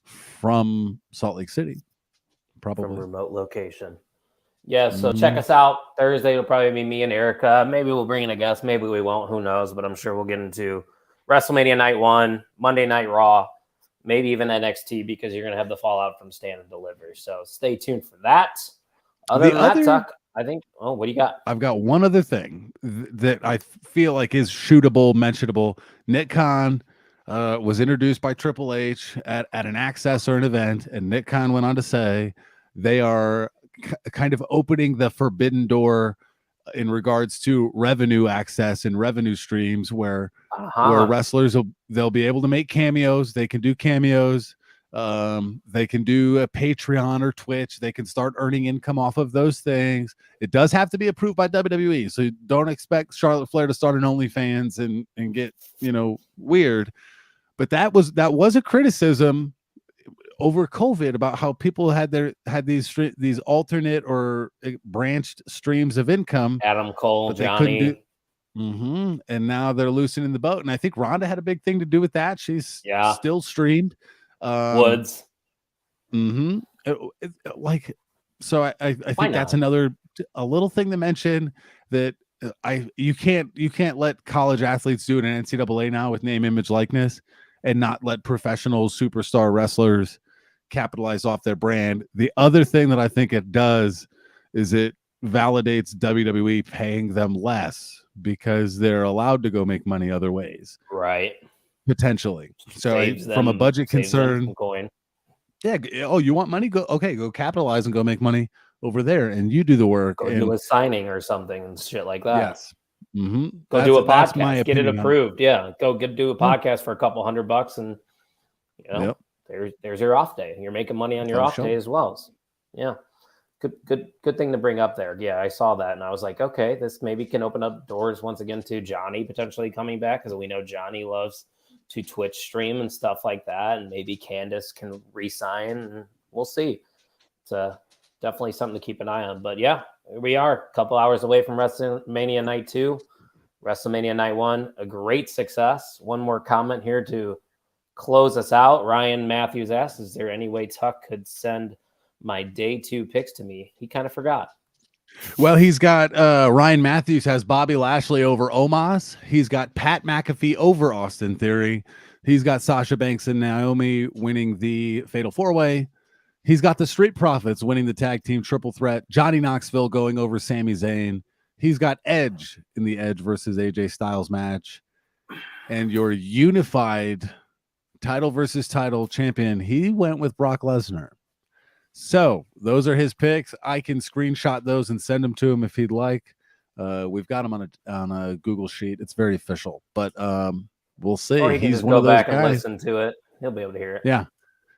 from Salt Lake City. Probably. From remote location. Yeah, so check us out. Thursday will probably be me and Erica. Maybe we'll bring in a guest. Maybe we won't. Who knows? But I'm sure we'll get into WrestleMania Night 1, Monday Night Raw, maybe even NXT because you're going to have the fallout from Stand and Deliver. So stay tuned for that. Other than that, Tuck, I think, what do you got? I've got one other thing that I feel like is shootable, mentionable. Nick Khan was introduced by Triple H at an Access or an event, and Nick Khan went on to say they are kind of opening the forbidden door in regards to revenue access and revenue streams where wrestlers they'll be able to make cameos. They can do cameos. They can do a Patreon or Twitch. They can start earning income off of those things. It does have to be approved by WWE. So don't expect Charlotte Flair to start an OnlyFans and get, weird. But that was a criticism over COVID about how people had these alternate or branched streams of income. Adam Cole, Johnny. And now they're loosening the boat. And I think Rhonda had a big thing to do with that. She's still streamed. Woods. So I think that's a little thing to mention that you can't let college athletes do it in NCAA now with name, image, likeness, and not let professional superstar wrestlers capitalize off their brand. The other thing that I think it does is it validates WWE paying them less because they're allowed to go make money other ways. Right. Potentially. So from a budget concern, you want money? Go capitalize and go make money over there, and you do the work. Go do a signing or something and shit like that. Yes. Go do a podcast, get it approved. Yeah. Go do a podcast for a couple $100 and there's your off day. You're making money on your off day as well. So, yeah. Good thing to bring up there. Yeah, I saw that and I was like, okay, this maybe can open up doors once again to Johnny potentially coming back, because we know Johnny loves to Twitch stream and stuff like that, and maybe Candace can re-sign, and we'll see. It's definitely something to keep an eye on. But yeah, here we are, a couple hours away from WrestleMania Night 2, WrestleMania Night 1, a great success. One more comment here to close us out. Ryan Matthews asks, is there any way Tuck could send my day 2 picks to me? He kind of forgot. Well, he's got Ryan Matthews has Bobby Lashley over Omos. He's got Pat McAfee over Austin Theory. He's got Sasha Banks and Naomi winning the Fatal 4-Way. He's got the Street Profits winning the Tag Team Triple Threat. Johnny Knoxville going over Sami Zayn. He's got Edge in the Edge versus AJ Styles match. And your unified title versus title champion, he went with Brock Lesnar. So those are his picks. I can screenshot those and send them to him if he'd like. We've got him on a Google sheet. It's very official, but we'll see. Or he can just go back and listen to it. He'll be able to hear it. Yeah,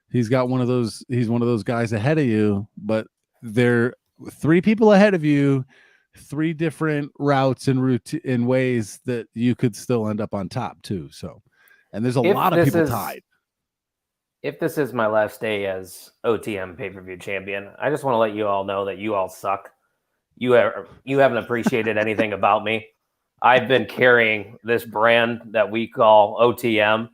he's got one of those. He's one of those guys ahead of you, but they're 3 people ahead of you. 3 different routes and ways that you could still end up on top too. So, and there's a lot of people tied. If this is my last day as OTM pay-per-view champion, I just want to let you all know that you all suck. You haven't appreciated anything about me. I've been carrying this brand that we call OTM,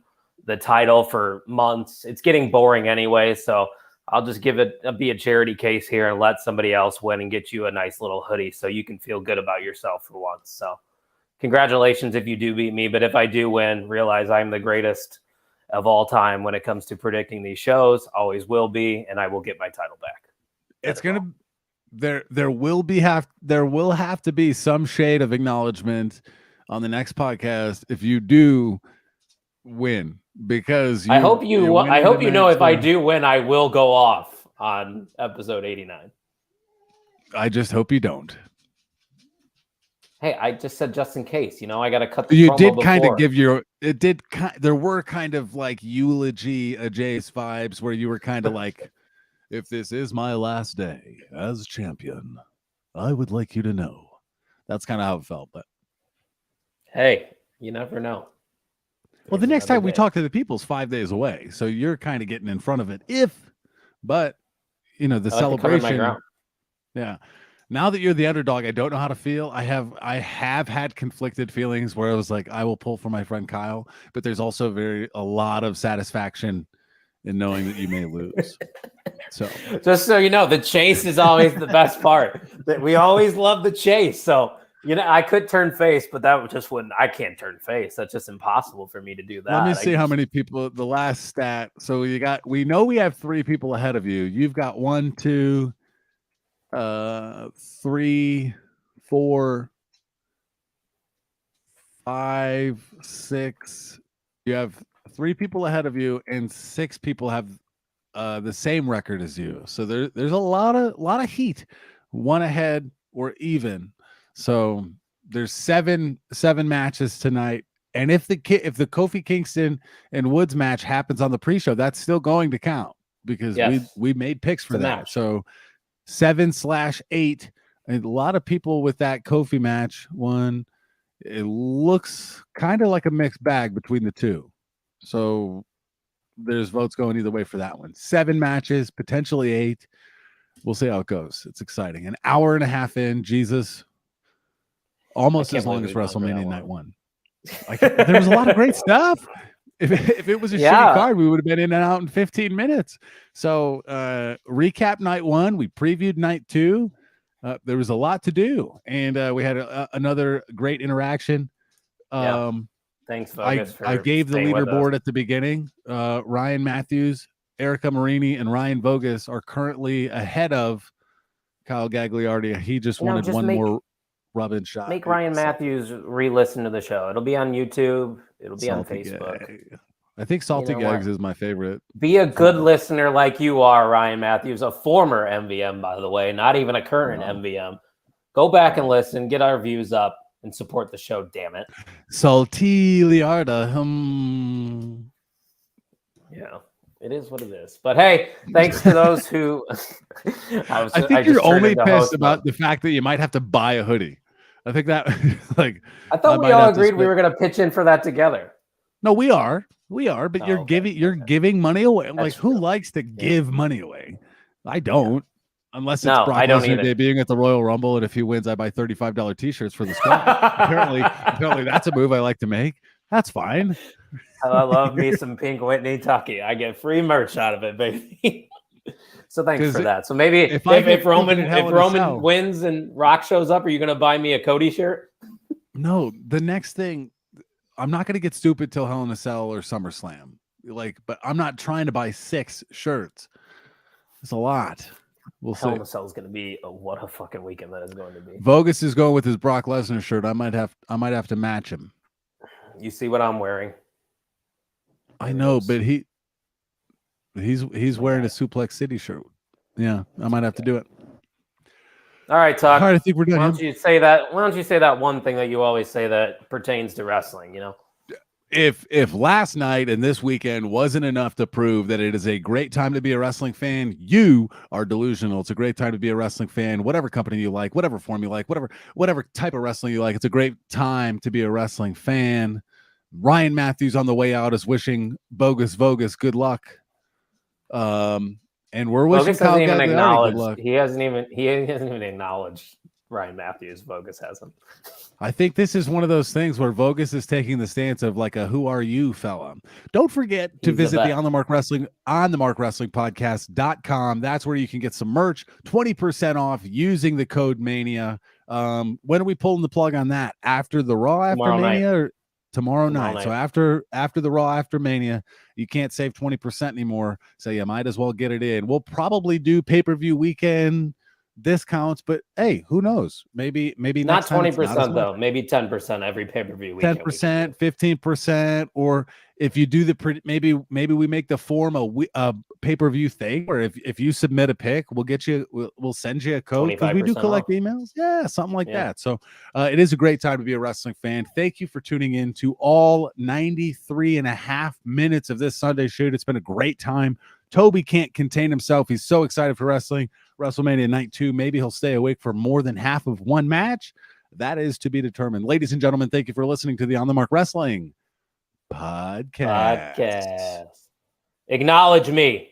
the title, for months. It's getting boring anyway, so I'll just be a charity case here and let somebody else win and get you a nice little hoodie so you can feel good about yourself for once. So congratulations if you do beat me, but if I do win, realize I'm the greatest of all time when it comes to predicting these shows, always will be, and I will get my title back. It's gonna there will have to be some shade of acknowledgement on the next podcast if you do win, because I hope you know if I do win, I will go off on episode 89. I just hope you don't. Hey, I just said just in case. I got to cut the You promo did kind before. of give there were kind of like eulogy Jace vibes where you were kind of like, if this is my last day as champion, I would like you to know. That's kind of how it felt. But hey, you never know. Well, the next time we talk to the people's 5 days away. So you're kind of getting in front of it. The celebration. Yeah. Now that you're the underdog, I don't know how to feel. I have had conflicted feelings where I was like, I will pull for my friend Kyle, but there's also a lot of satisfaction and knowing that you may lose. So just so you know, the chase is always the best part. That we always love the chase. So I could turn face, but that just wouldn't. I can't turn face. That's just impossible for me to do that. Let me see how many people. The last stat. So we know we have 3 people ahead of you. You've got 1, 2, 3, 4, 5, 6. You have 3 people ahead of you, and 6 people have the same record as you. So there's a lot of heat, one ahead or even. So there's seven matches tonight, and if the Kofi Kingston and Woods match happens on the pre-show, that's still going to count because we made picks for that. Match. So 7/8, and a lot of people with that Kofi match one. It looks kind of like a mixed bag between the two. So there's votes going either way for that one. 7 matches, potentially 8. We'll see how it goes. It's exciting. An hour and a half in, Jesus. Almost as long as WrestleMania Night 1. There was a lot of great stuff. If it was a shitty card, we would have been in and out in 15 minutes. So recap Night 1. We previewed Night 2. There was a lot to do, and we had another great interaction. Thanks, Vogus. I gave the leaderboard at the beginning. Ryan Matthews, Erica Marini, and Ryan Vogus are currently ahead of Kyle Gagliardi. He just wanted more rub-in shot. Make Ryan Matthews re-listen to the show. It'll be on YouTube. It'll be on Facebook. I think Salty Gags is my favorite. Be a good listener like you are, Ryan Matthews, a former MVM, by the way, not even a current MVM. Go back and listen, get our views up, and support the show, damn it. Salty Liarda. Yeah, it is what it is. But hey, thanks to those who... I think you're only pissed about the fact that you might have to buy a hoodie. I think that, I thought we all agreed we were going to pitch in for that together. No, we are, but you're giving money away. Like, who likes to give money away? I don't, unless it's Brock Lesnar debuting at the Royal Rumble, and if he wins, I buy $35 T-shirts for the squad. apparently, that's a move I like to make. That's fine. I love me some Pink Whitney Tucky. I get free merch out of it, baby. So thanks for that. So maybe if Roman wins and Rock shows up, are you going to buy me a Cody shirt? No, the next thing. I'm not going to get stupid till Hell in a Cell or SummerSlam. But I'm not trying to buy 6 shirts. It's a lot. We'll see. Hell in a Cell is going to be what a fucking weekend that is going to be. Vogus is going with his Brock Lesnar shirt. I might have to match him. You see what I'm wearing? I know, but he's wearing a Suplex City shirt. Yeah, I might have to do it. All right, Tuck. All right, I think we're done. Why don't you say that one thing that you always say that pertains to wrestling, If last night and this weekend wasn't enough to prove that it is a great time to be a wrestling fan, you are delusional. It's a great time to be a wrestling fan, whatever company you like, whatever form you like, whatever type of wrestling you like. It's a great time to be a wrestling fan. Ryan Matthews on the way out is wishing Vogus good luck. And we're wishing Kyle Gagliardi good luck. He hasn't even acknowledged Ryan Matthews. Vogus hasn't. I think this is one of those things where Vogus is taking the stance of like a "Who are you, fella?" Don't forget to visit the On the Mark Wrestling podcast.com. That's where you can get some merch, 20% off using the code Mania. When are we pulling the plug on that? After the Raw after Mania or tomorrow night? So after the Raw after Mania, you can't save 20% anymore. So you might as well get it in. We'll probably do pay-per-view weekend discounts, but hey, who knows? Maybe not 20% though. Maybe 10% every pay-per-view weekend. 10%, 15%, or if you do maybe we make the form a pay-per-view thing where if you submit a pick, we'll send you a code because we do collect emails. Yeah, something like that. So it is a great time to be a wrestling fan. Thank you for tuning in to all 93.5 minutes of this Sunday shoot. It's been a great time. Toby can't contain himself. He's so excited for wrestling. WrestleMania Night 2. Maybe he'll stay awake for more than half of one match. That is to be determined. Ladies and gentlemen, thank you for listening to the On the Mark Wrestling podcast. Acknowledge me.